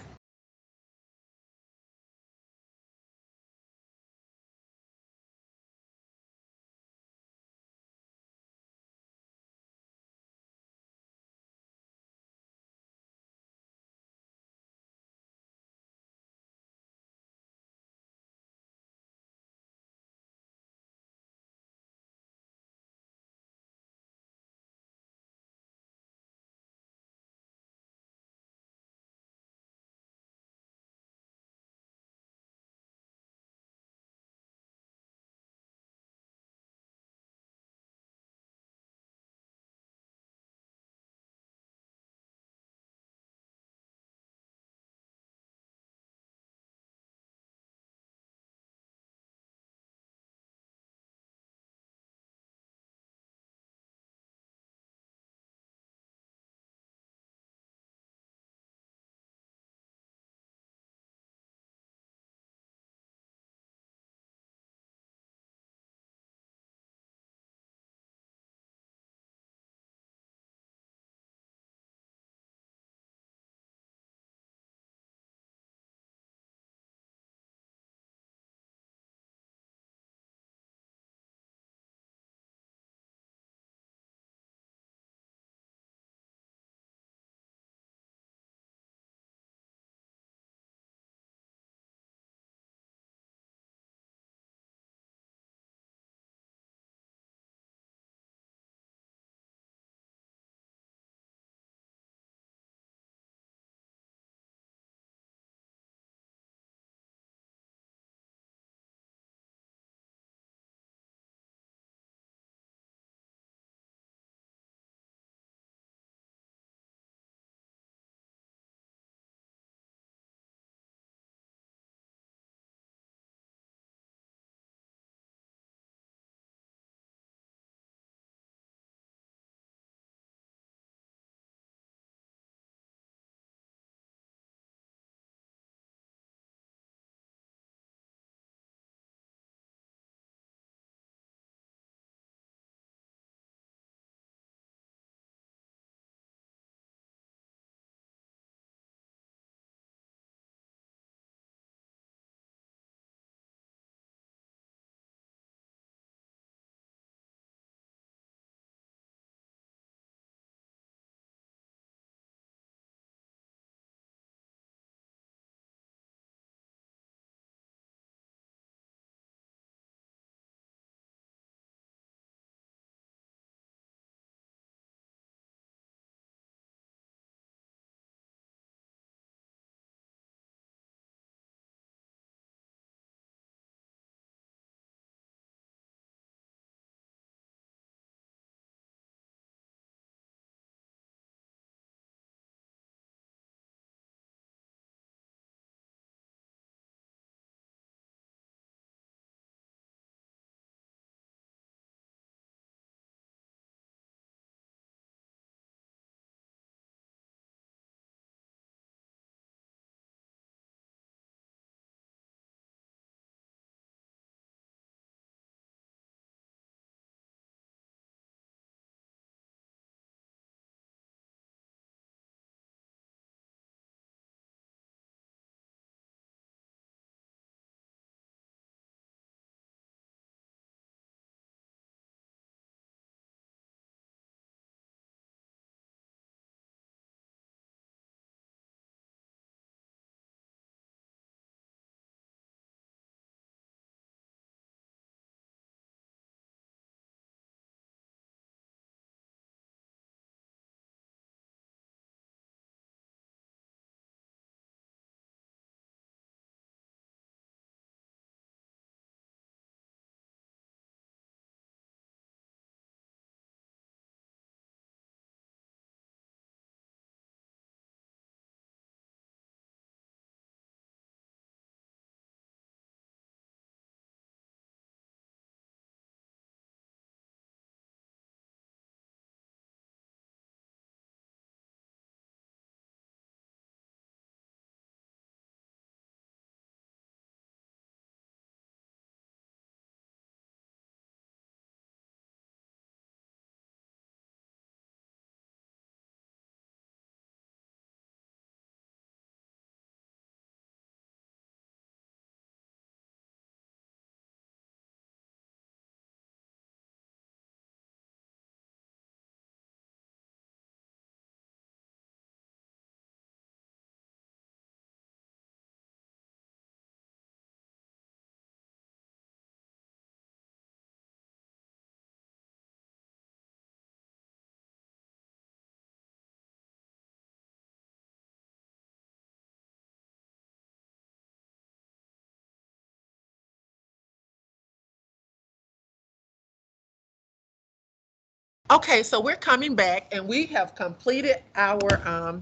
Okay, so we're coming back and we have completed our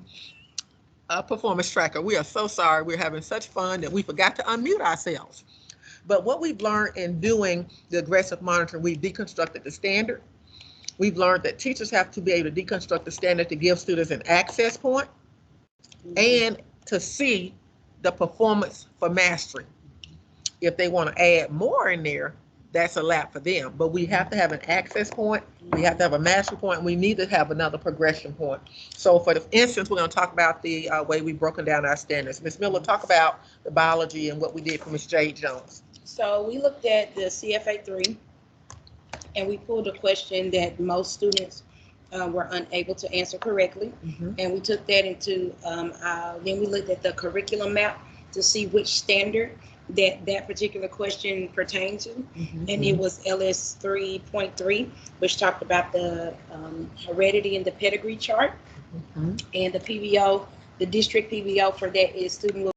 performance tracker. We are so sorry. We're having such fun that we forgot to unmute ourselves. But what we've learned in doing the aggressive monitoring, we've deconstructed the standard. We've learned that teachers have to be able to deconstruct the standard to give students an access point and to see the performance for mastery. If they want to add more in there, that's a lap for them. But we have to have an access point, we have to have a mastery point, and we need to have another progression point. So for instance, we're going to talk about the way we've broken down our standards. Ms. Miller, talk about the biology and what we did for Ms. Jade Jones. So we looked at the CFA 3 and we pulled a question that most students were unable to answer correctly. And we took that into, then we looked at the curriculum map to see which standard that particular question pertained to. And it was LS 3.3, which talked about the heredity and the pedigree chart. And the PBO, the district PBO for that is student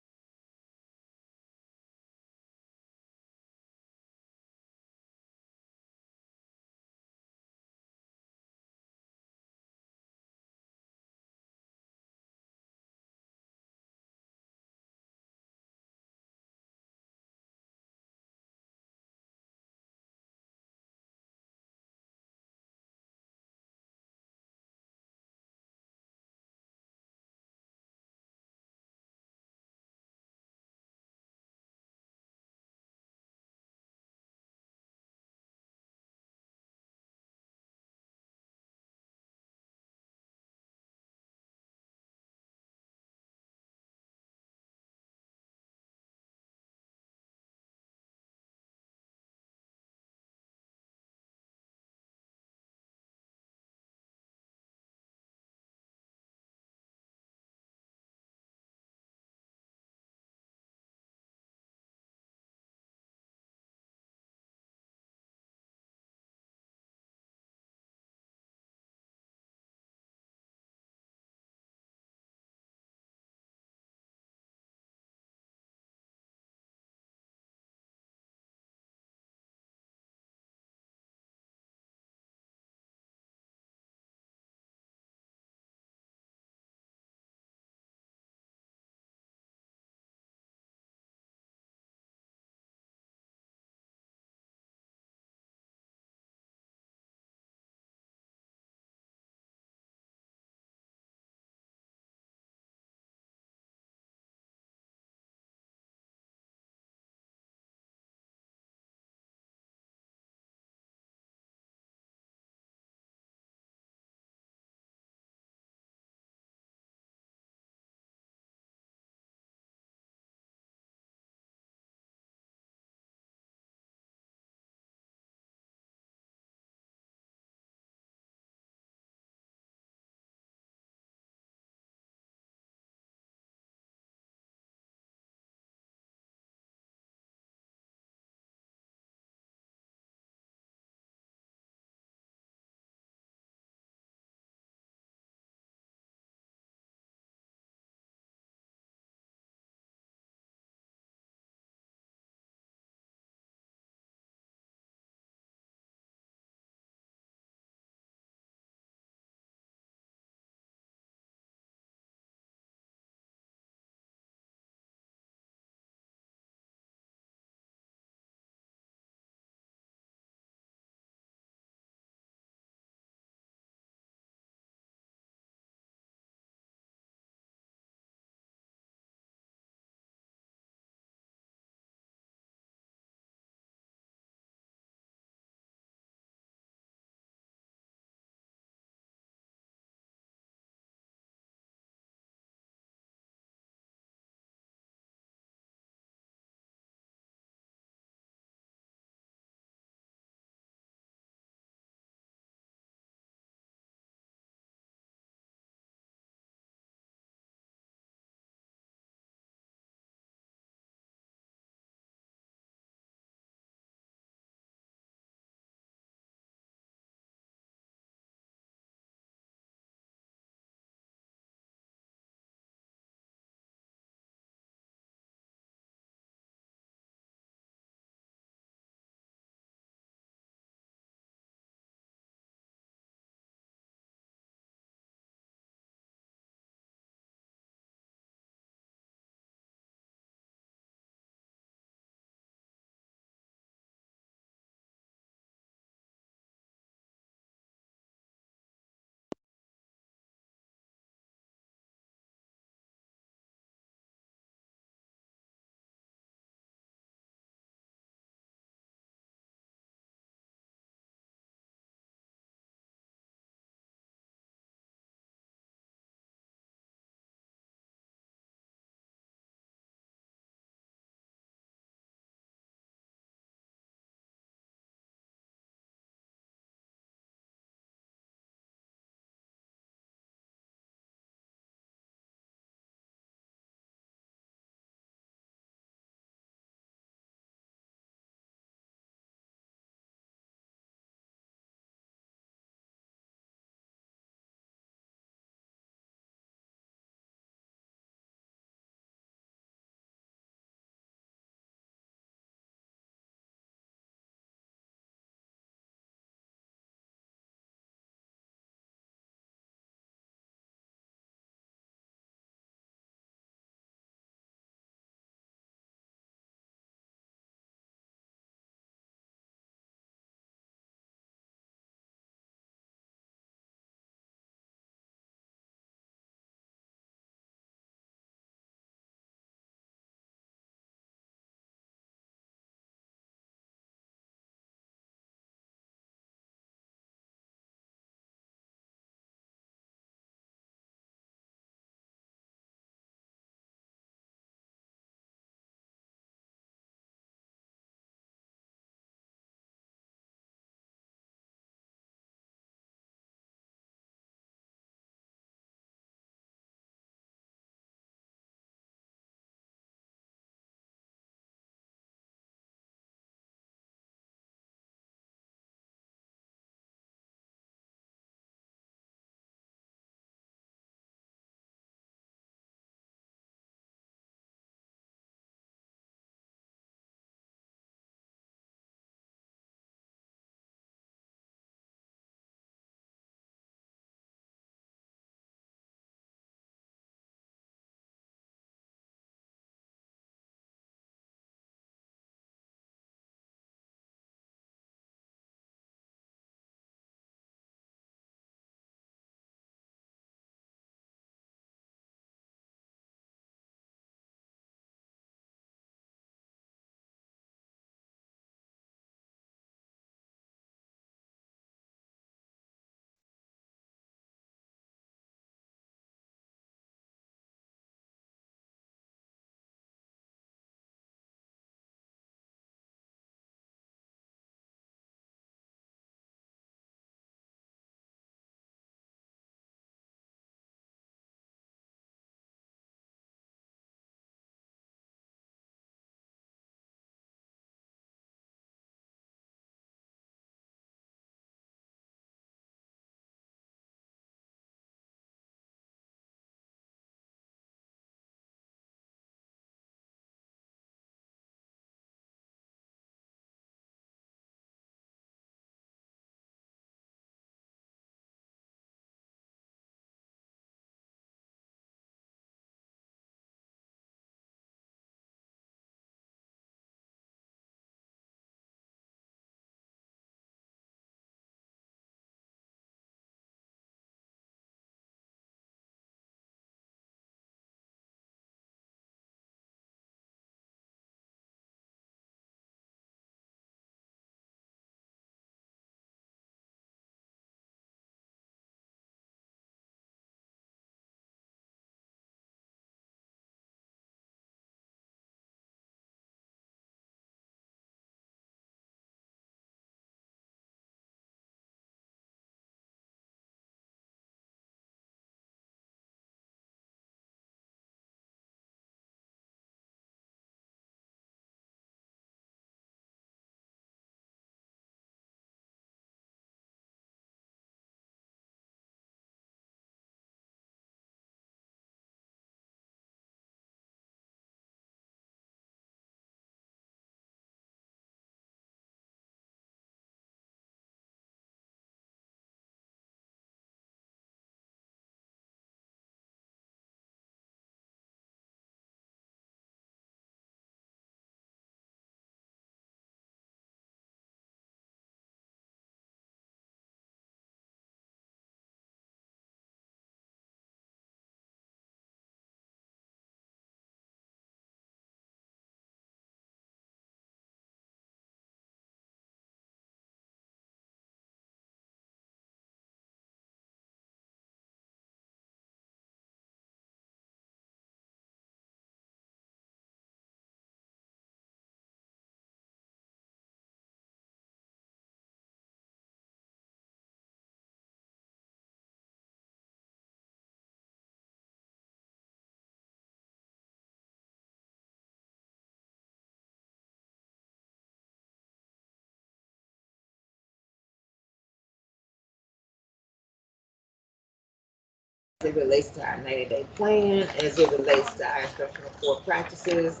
it relates to our 90-day plan, as it relates to our instructional core practices.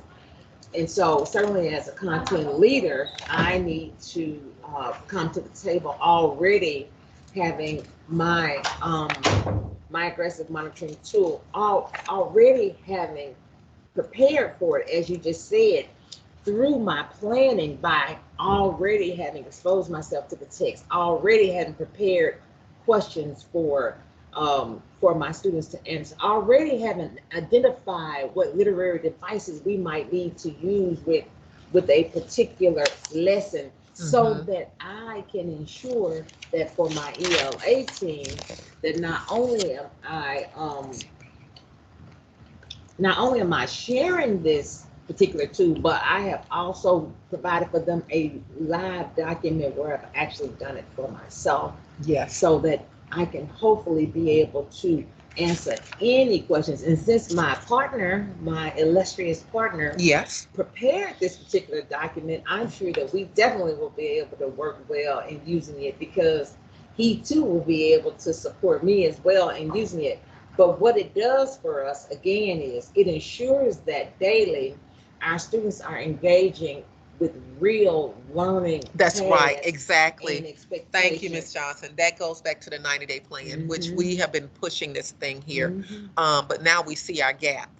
And so certainly as a content leader, I need to come to the table already having my my aggressive monitoring tool already having prepared for it, as you just said, through my planning by already having exposed myself to the text, already having prepared questions for my students to answer, already having identified what literary devices we might need to use with a particular lesson, so that I can ensure that for my ELA team, that not only am I sharing this particular tool, but I have also provided for them a live document where I've actually done it for myself, Yes. so that I can hopefully be able to answer any questions. And since my partner, my illustrious partner, Yes. prepared this particular document, I'm sure that we definitely will be able to work well in using it, because he too will be able to support me as well in using it. But what it does for us, again, is it ensures that daily our students are engaging with real learning. That's right. tasks Exactly. and expectations. Thank you, Ms. Johnson. That goes back to the 90-day plan, which we have been pushing this thing here. But now we see our gap.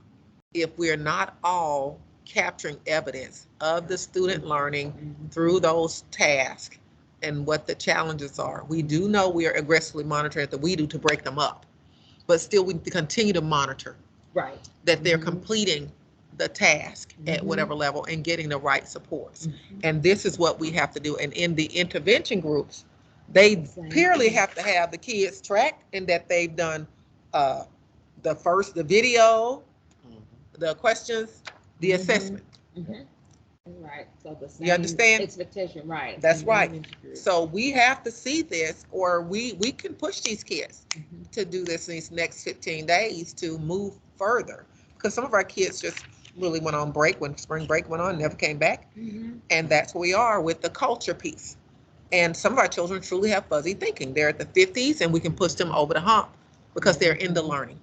If we're not all capturing evidence of the student learning through those tasks and what the challenges are, we do know we are aggressively monitoring that we do to break them up, but still we continue to monitor Right. that they're completing the task at whatever level and getting the right supports. And this is what we have to do. And in the intervention groups, they purely have to have the kids tracked and that they've done the video, the questions, the assessment. Right. So the You understand? expectation, right? That's right. So we have to see this, or we can push these kids to do this in these next 15 days to move further. Because some of our kids just really went on break when spring break went on, never came back. And that's where we are with the culture piece. And some of our children truly have fuzzy thinking. They're at the 50s and we can push them over the hump because they're in the learning.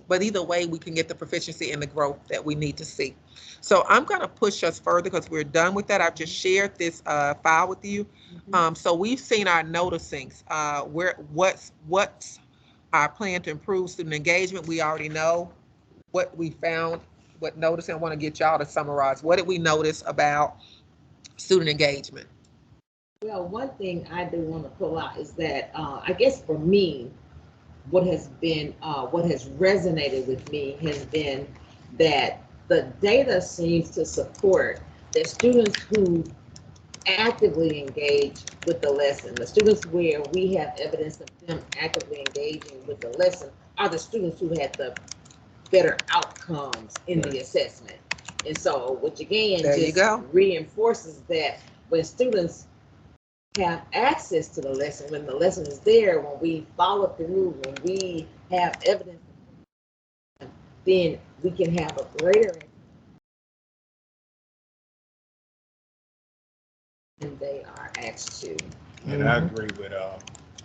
But either way, we can get the proficiency and the growth that we need to see. So I'm going to push us further because we're done with that. I've just shared this file with you. So we've seen our noticings. What's our plan to improve student engagement? We already know what we found, what noticing. I want to get y'all to summarize. What did we notice about student engagement? Well, one thing I do want to pull out is that I guess for me, what has resonated with me has been that the data seems to support that students who actively engage with the lesson, the students where we have evidence of them actively engaging with the lesson, are the students who had the better outcomes in the assessment. And so, which again just reinforces that when students have access to the lesson, when the lesson is there, when we follow through, when we have evidence, then we can have a greater than they are asked to. And I agree with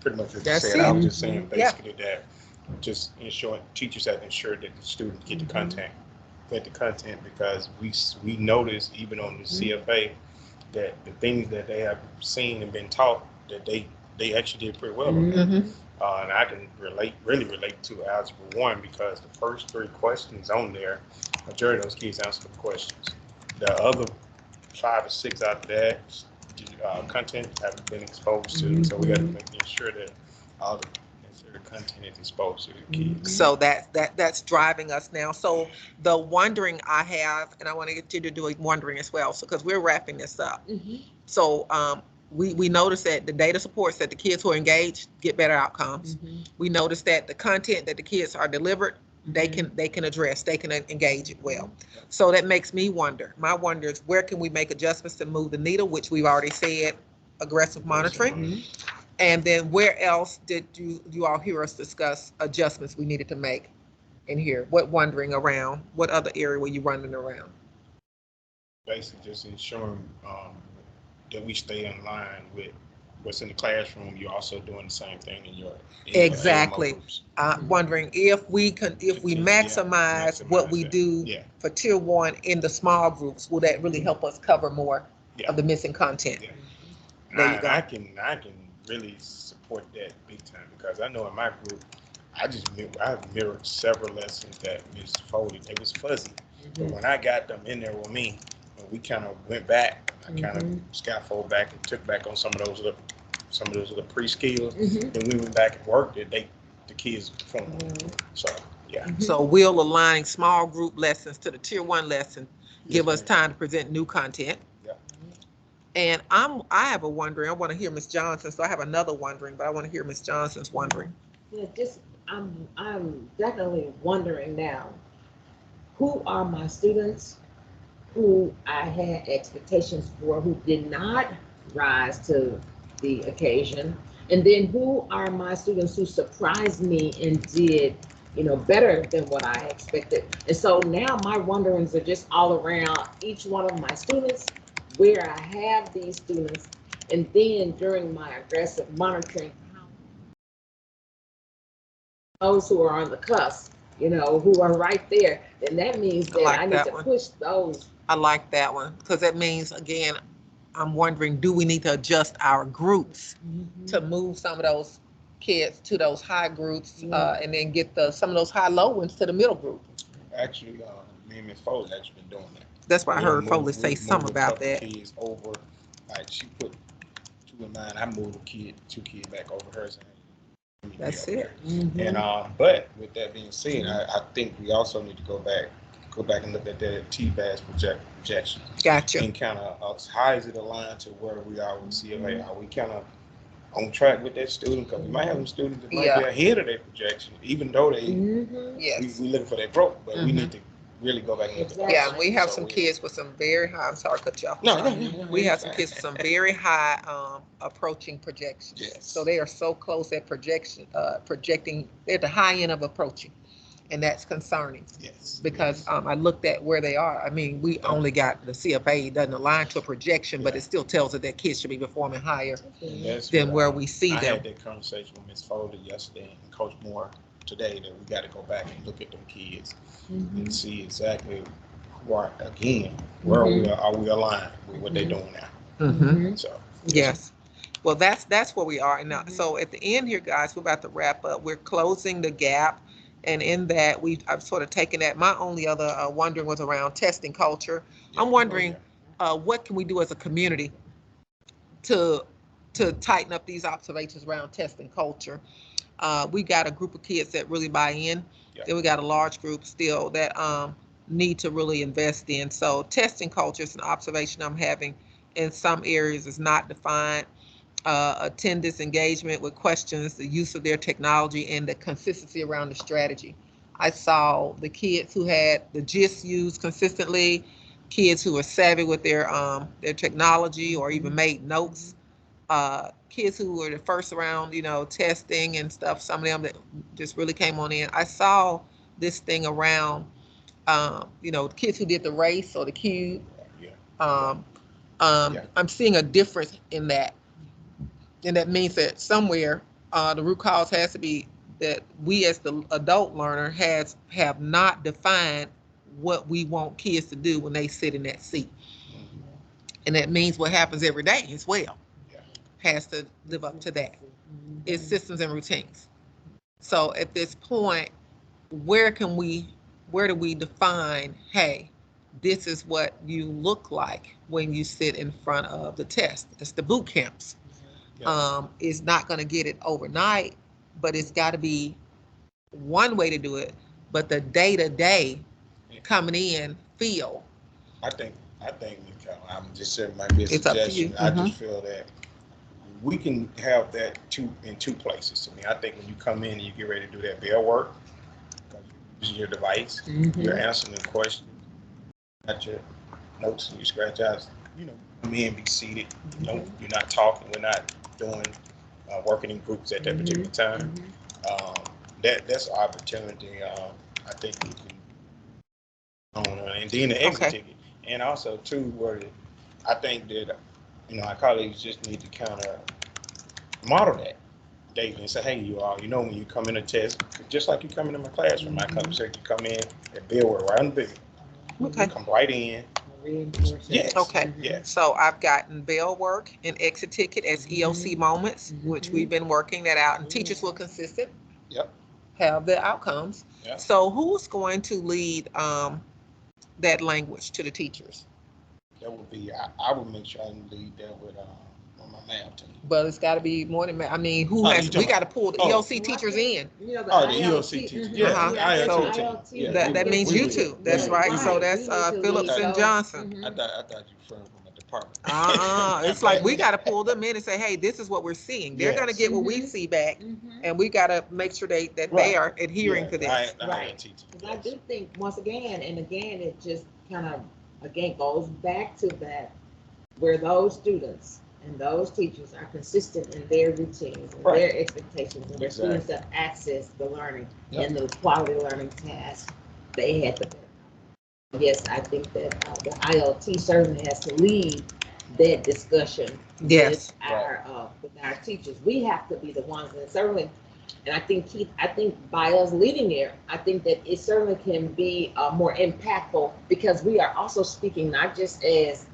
pretty much what you That's said. it. I was just saying basically that just ensuring teachers have ensured that the students get the content, because we notice even on the CFA that the things that they have seen and been taught that they actually did pretty well on that. And I can really relate to Algebra 1 because the first 3 questions on there, majority of those kids answered the questions. The other 5 or 6 out of that content haven't been exposed to, so we got to make sure that all the necessary content is exposed to the kids. So that's driving us now. So the wondering I have, and I want to continue doing wondering as well, so because we're wrapping this up. So we notice that the data supports that the kids who are engaged get better outcomes. We notice that the content that the kids are delivered, they can address, they can engage it well. So that makes me wonder. My wonder is, where can we make adjustments to move the needle, which we've already said, aggressive monitoring. And then where else did you all hear us discuss adjustments we needed to make in here? What wondering around? What other area were you running around? Basically just ensuring that we stay in line with what's in the classroom, you're also doing the same thing in your Exactly. AMO groups. Wondering if we maximize what we that. do Yeah. for tier one in the small groups, will that really help us cover more Yeah. of the missing content? Yeah. There you And go. I can really support that big time, because I know in my group, I mirrored several lessons that Ms. Foley, they was fuzzy. But when I got them in there with me, and we kind of went back, I kind of scaffolded back and took back on some of those little pre-skills. Then we went back and worked it. The kids performed. So yeah. So will aligning small group lessons to the tier one lesson give Yes, us ma'am. time to present new content? Yeah. And I have a wondering, I want to hear Ms. Johnson, so I have another wondering, but I want to hear Ms. Johnson's wondering. Yeah, I'm definitely wondering now, who are my students who I had expectations for who did not rise to the occasion? And then who are my students who surprised me and did, better than what I expected? And so now my wonderings are just all around each one of my students, where I have these students, and then during my aggressive monitoring, those who are on the cusp, who are right there, then that means that like I need that to one. push those. I like that one, because that means, again, I'm wondering, do we need to adjust our groups to move some of those kids to those high groups, and then get some of those high-low ones to the middle group? Actually, me and Ms. Foley actually been doing that. That's why I heard We Foley say moved something a about couple that. Kids over, like she put 2 of mine. I moved two kids back over hers. And That's it. And but with that being said, I think we also need to go back and look at that TBAS projection. Gotcha. And kind of how is it aligned to where we are with CFA? Are we kind of on track with that student? Because we might have some students that might be ahead of their projection, even though they Yes. we looking for that growth, but we need to really go back and look at that. Yeah, we have some kids with some very high, I'm sorry to cut you off. No, We have some kids with some very high approaching projections. Yes. So they are so close at projecting, they're at the high end of approaching. And that's concerning. Yes. Because I looked at where they are. I mean, we only got the CFA doesn't align to a projection, but it still tells us that kids should be performing higher than where we see I them. had that conversation with Ms. Foley yesterday and Coach Moore today, that we got to go back and look at them kids and see exactly where are we aligned with what they're doing now. So Yes. Well, that's where we are now. So at the end here, guys, we're about to wrap up. We're closing the gap. And in that, I've sort of taken that. My only other wondering was around testing culture. I'm wondering what can we do as a community to tighten up these observations around testing culture. We got a group of kids that really buy in. Then we got a large group still that need to really invest in. So testing culture is an observation I'm having in some areas is not defined. Attendance, engagement with questions, the use of their technology, and the consistency around the strategy. I saw the kids who had the GIS used consistently, kids who were savvy with their technology or even made notes, kids who were the first around, testing and stuff, some of them that just really came on in. I saw this thing around, kids who did the race or the cube. I'm seeing a difference in that. And that means that somewhere the root cause has to be that we as the adult learner have not defined what we want kids to do when they sit in that seat. And that means what happens every day as well has to live up to that. It's systems and routines. So at this point, where do we define, hey, this is what you look like when you sit in front of the test? It's the boot camps. Is not going to get it overnight, but it's got to be one way to do it. But the day-to-day coming in feel. I think, I'm just saying my business suggestion. I just feel that we can have that in two places. I mean, I think when you come in and you get ready to do that bell work, you're using your device, you're answering the question, got your notes and you scratch out. Come in, be seated. You're not talking. We're not doing working in groups at that particular time. That's an opportunity. I think we can. And then the exit ticket, and also too, where I think that our colleagues just need to kind of model that daily and say, hey, you all, you know, when you come in a test, just like you come into my classroom, I come say you come in and Bill, we're right on the bill. Okay. Come right in. Reinforce it. Yes. Okay. Yes. So I've gotten bell work and exit ticket as EOC moments, which we've been working that out, and teachers will consistent. Yep. Have the outcomes. Yep. So who's going to lead that language to the teachers? That would be, I would make sure I lead that with, on my math team. But it's got to be more than I mean, who Oh, has? you We talking- got to pull the oh. EOC teachers in. You know, Oh, the EOC teacher. Mhm. Yeah, Uh-huh. the ILT So, team. ILT, Yeah, That we that would- means we you would- two. we That's would- right. we So would- that's We need to Phillips lead and those. Johnson. Mhm. I thought you were from a department. It's like we got to pull them in and say, hey, this is what we're seeing. They're going to Yes. get what we Mhm. see back, Mhm. and we got to make sure that they Right. are adhering Yeah, to this. the Right. ILT team. Because I do think, once again, and again, it just kind of, again, goes back to that, where those students and those teachers are consistent in their routines and Right. their expectations, and their Exactly. students have access to learning Yep. and the quality learning tasks, they had the better. Yes, I think that the IoT certainly has to lead that discussion Yes. with our teachers. We have to be the ones, and certainly, and I think Keith, I think by us leading there, I think that it certainly can be more impactful, because we are also speaking not just as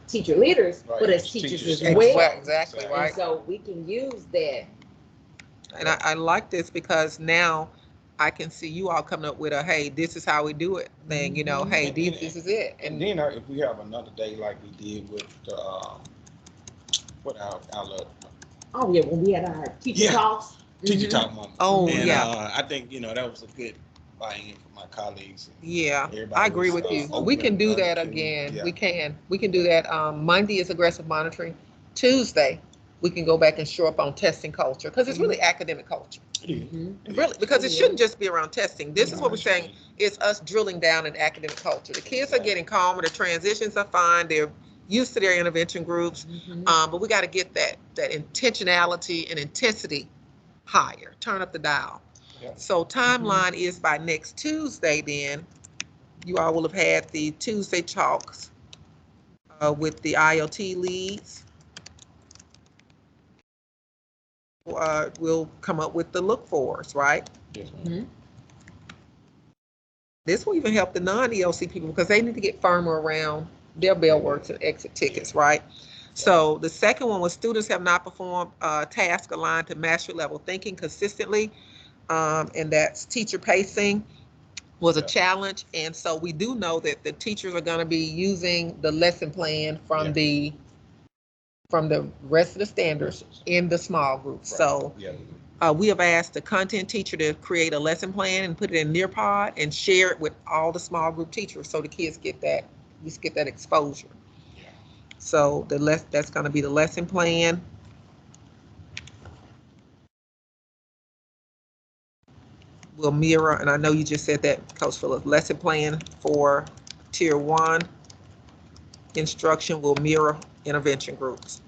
teacher leaders, Right. but as teachers Teachers. as well. Exactly And right. so we can use that. And I like this because now I can see you all coming up with a, hey, this is how we do it thing, you know, Mhm. hey, this is it. And then if we have another day like we did with the, what our Oh yeah, when we had our teacher Yeah. talks. teacher Mhm. talk moment. Oh, And, yeah. I think, that was a good buy-in from my colleagues. Yeah, Everybody I agree was, with you. open We can and do that understanding. again. Yeah. We can. We can do that. Monday is aggressive monitoring. Tuesday, we can go back and show up on testing culture, because it's really academic culture. It is. Mhm. Really, because it shouldn't just be around testing. This is what we're saying. Right. It's us drilling down in academic culture. The kids are getting calmer, the transitions are fine, they're used to their intervention groups. Mhm. But we got to get that intentionality and intensity higher, turn up the dial. Yeah. So timeline is by next Tuesday, then you all will have had the Tuesday talks with the IoT leads. We'll come up with the look fors, right? Yes, ma'am. Mhm. This will even help the non-EOC people, because they need to get firmer around their bell works and exit tickets, right? So the second one was students have not performed tasks aligned to mastery level thinking consistently, and that's teacher pacing was a Yeah. challenge. And so we do know that the teachers are going to be using the lesson plan from Yeah. the rest of the standards in the small groups. Right. So Yeah. we have asked the content teacher to create a lesson plan and put it in Nearpod and share it with all the small group teachers, so the kids get that exposure. Yeah. So that's going to be the lesson plan. Will mirror, and I know you just said that, Coach Phillips, lesson plan for tier 1 instruction will mirror intervention groups.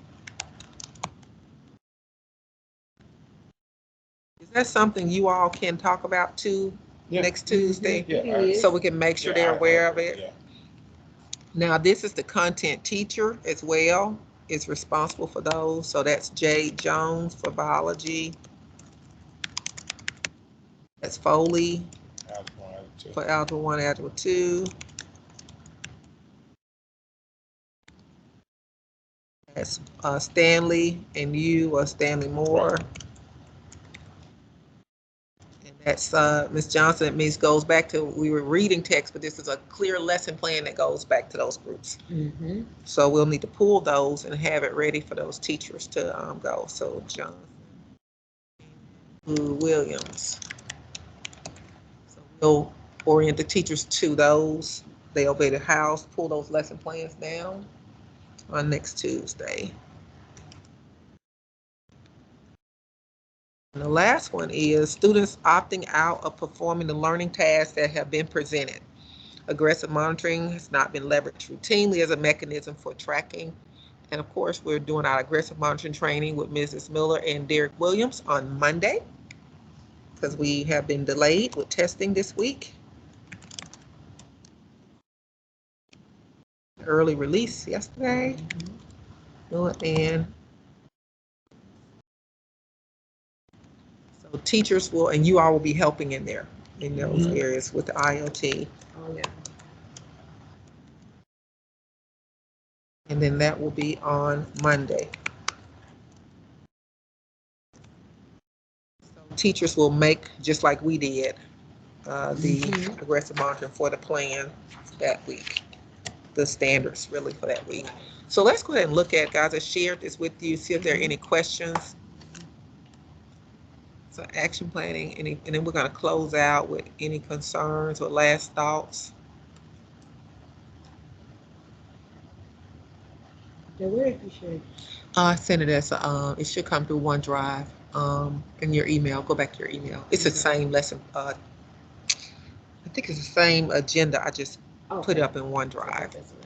Is that something you all can talk about too Yeah. next Tuesday? Yeah. It is. So we can make sure they're aware of it. Yeah. Now, this is the content teacher as well, is responsible for those. So that's Jade Jones for biology. That's Foley Algebra 1, algebra 2. for Algebra 1, Algebra 2. That's Stanley, and you are Stanley Moore. And that's Ms. Johnson. It means goes back to, we were reading text, but this is a clear lesson plan that goes back to those groups. Mhm. So we'll need to pull those and have it ready for those teachers to go. So Johnson, Blue, Williams. So we'll orient the teachers to those. They'll be the house, pull those lesson plans down on next Tuesday. And the last one is students opting out of performing the learning tasks that have been presented. Aggressive monitoring has not been leveraged routinely as a mechanism for tracking. And of course, we're doing our aggressive monitoring training with Mrs. Miller and Derek Williams on Monday, because we have been delayed with testing this week. Early release yesterday. And So teachers will, and you all will be helping in there, in those Mhm. areas with the IoT. Oh, yeah. And then that will be on Monday. So teachers will make, just like we did, the Mhm. aggressive monitoring for the plan that week, the standards really for that week. So let's go ahead and look at, guys, I shared this with you, see if there are any questions. So action planning, and then we're gonna close out with any concerns or last thoughts. Okay, where did you share it? I sent it as, it should come through OneDrive, in your email, go back to your email. It's the same lesson, I think it's the same agenda, I just put Okay. up in OneDrive. That's what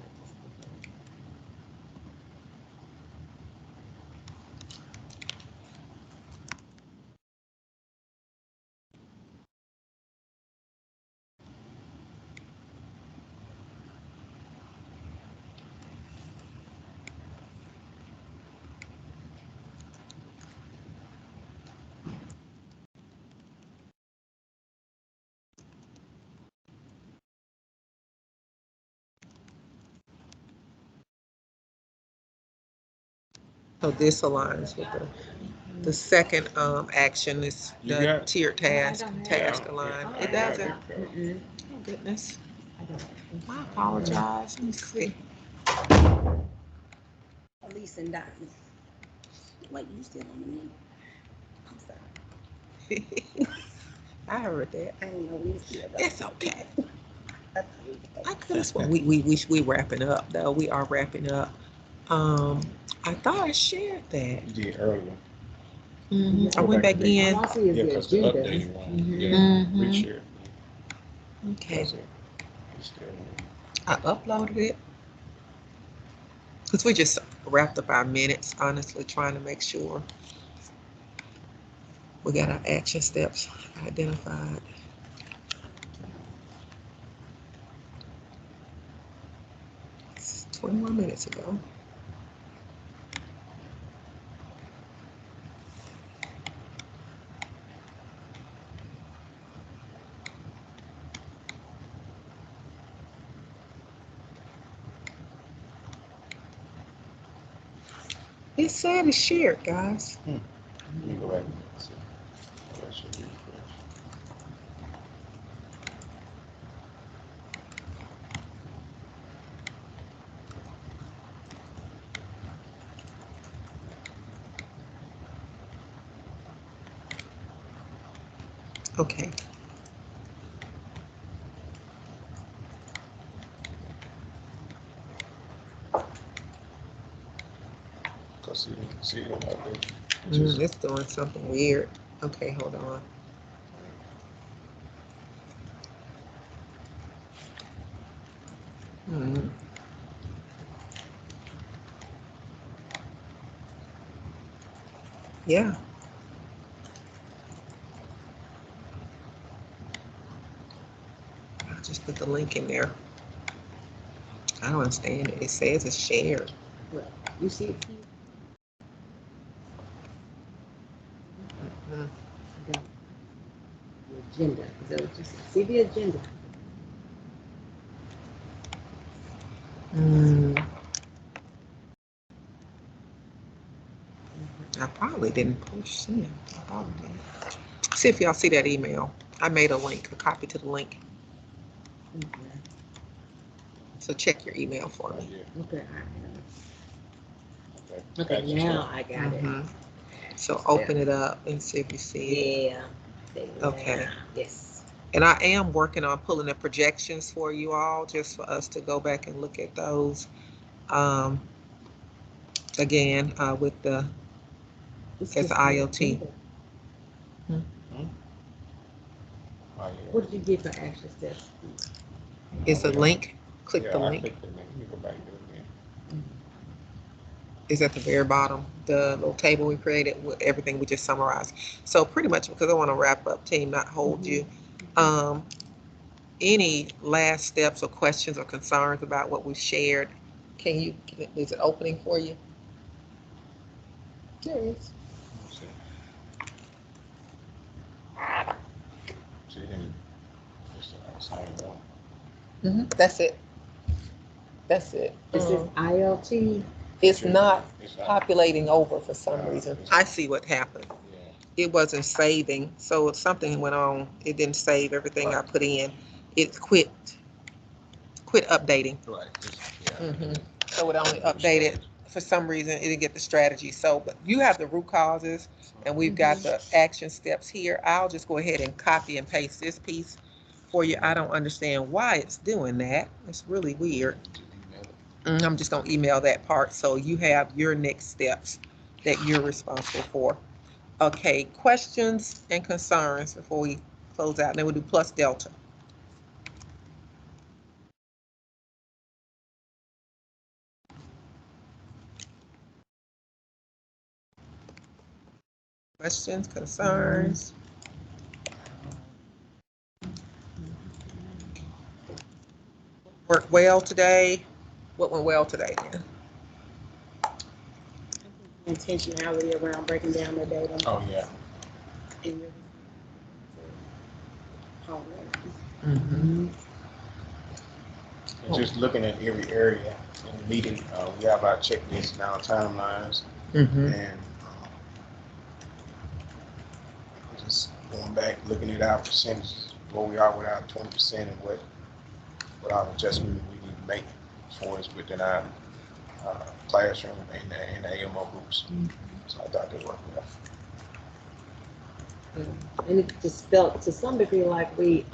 So this aligns with the second, action is You the got it? tiered task, I don't have task it. align. Oh, It I doesn't, got it. Mm-mm. oh goodness, I don't. I apologize, let me see. Elise and Dottie. Wait, you still on the meeting? I'm sorry. I heard that. I didn't know we were still. It's okay. I thought we were- I could have sworn we wrapping up though. We are wrapping up. I thought I shared that. You did earlier. I went back All in. I see is Yeah, the because the agenda. updated one, Mhm. yeah, Mhm. reshare. Okay, That's it. It's still in I uploaded it because we just wrapped up our minutes. Honestly, trying to make sure we got our action steps identified. It's 21 minutes ago. It said it's shared, guys. Let me go back and see. That should refresh. Okay. Cause see it update. It just- It's doing something weird. Okay, hold on. Hmm. Yeah. I just put the link in there. I don't understand it. It says it's shared. Well, you see it here? Mm. The agenda. Is that what you see? See the agenda? Mm. I probably didn't push send. I probably didn't. See if y'all see that email. I made a link, a copy to the link. Okay. So check your email for me. Yeah, Okay. okay. Okay. Now I got it. Mhm. So open it up and see if you see it. Yeah. There you Okay. go. Yes. And I am working on pulling the projections for you all, just for us to go back and look at those. Um, again, with the It's as just the IoT. agenda. Oh, yeah. What did you get for action steps? Is a link. Click the Yeah, I link. clicked the link. Let me go back and do it again. Is at the very bottom, the little table we created with everything we just summarized. So pretty much, because I want to wrap up, team, not hold you. Any last steps or questions or concerns about what we've shared? Is it opening for you? There is. Let's see. Same one. That's it. That's it. Is this ILT? It's not It's not- populating over for some No, reason. it's- I see what happened. Yeah. It wasn't saving, so something went on. It didn't save everything I put in. It quit updating. Right. Yeah. Mhm. So it only updated, for some reason, it didn't get the strategy. So, but you have the root causes and we've got the action steps here. I'll just go ahead and copy and paste this piece for you. I don't understand why it's doing that. It's really weird. I'm just gonna email that part so you have your next steps that you're responsible for. Okay, questions and concerns before we close out. Then we'll do plus delta. Questions, concerns? Worked well today? What went well today then? Intentionality around breaking down the data. Oh, yeah. And your homework. Mm-hmm. And just looking at every area in the meeting, we have our checklists now, timelines, Mm-hmm. and just going back, looking at our percentages, where we are with our 20% and what our adjustment we need to make as far as within our classroom and the AMO groups. So I thought they worked well. And it just felt to some degree like we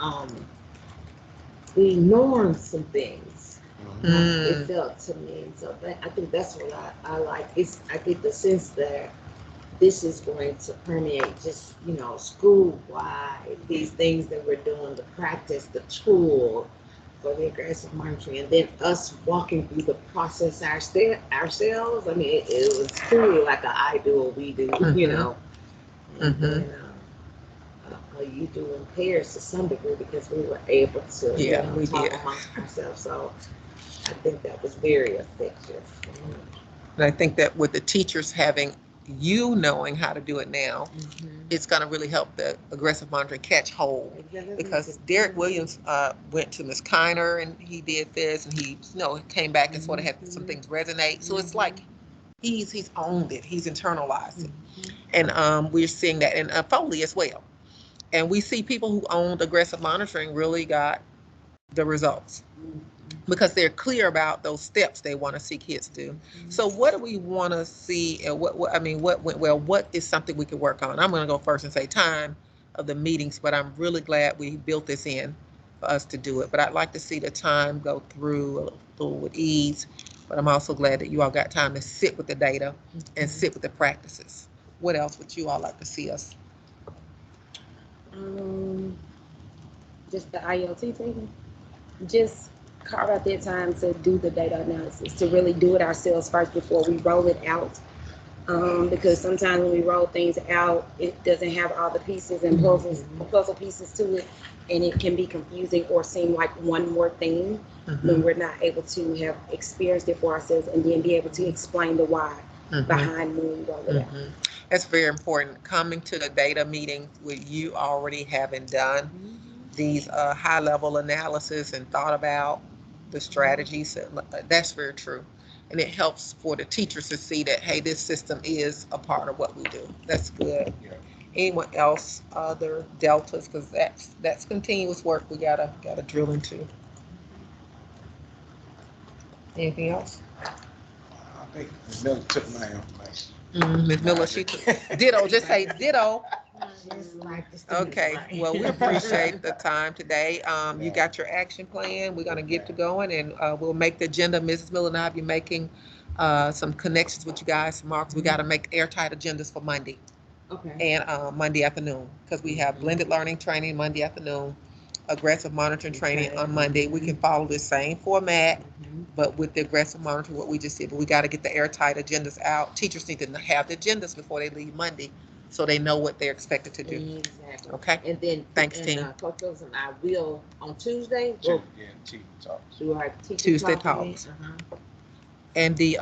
normed some things. It felt to me, and so I think that's what I like. I get the sense that this is going to permeate just school wide. These things that we're doing, the practice, the tool for the aggressive monitoring, and then us walking through the process ourselves. I mean, it was truly like a I do or we do, and then you do in pairs to some degree because we were able to we talk did. amongst ourselves. So I think that was very effective. And I think that with the teachers having knowing how to do it now, it's going to really help the aggressive monitoring catch hold. Because Derek Williams went to Ms. Kiner and he did this, and he came back and sort of had some things resonate. So it's like he's owned it, he's internalized it, and we're seeing that in Foley as well. And we see people who owned aggressive monitoring really got the results because they're clear about those steps they want to see kids do. So what do we want to see, and what went well? What is something we could work on? I'm going to go first and say time of the meetings, but I'm really glad we built this in for us to do it. But I'd like to see the time go through a little with ease. But I'm also glad that you all got time to sit with the data and sit with the practices. What else would you all like to see us? Just the ILT thing. Just carve out that time to do the data analysis, to really do it ourselves first before we roll it out. Because sometimes when we roll things out, it doesn't have all the pieces and puzzle pieces to it, and it can be confusing or seem like one more thing when we're not able to have experienced it for ourselves and then be able to explain the why behind when we roll it out. That's very important. Coming to the data meeting with you already having done these high-level analysis and thought about the strategies, that's very true. And it helps for the teachers to see that, hey, this system is a part of what we do. That's good. Yeah. Anyone else, other deltas, because that's continuous work we gotta drill into. Anything else? I think Ms. Miller took my information. Ms. Miller, she took ditto. Just say ditto. Just like the students, Okay, right? well, we appreciate the time today. You got your action plan. We're gonna get to going, and we'll make the agenda. Mrs. Miller and I will be making some connections with you guys tomorrow, because we gotta make airtight agendas for Monday Okay. and Monday afternoon, because we have blended learning training Monday afternoon, aggressive monitoring training on Monday. We can follow the same format, but with the aggressive monitoring, what we just did. But we gotta get the airtight agendas out. Teachers need to have the agendas before they leave Monday, so they know what they're expected to do. Exactly. Okay. And then Thanks, team. Coach Phillips and I will on Tuesday. Yeah, teacher talks. Do our teacher Tuesday talk meeting. talks. And the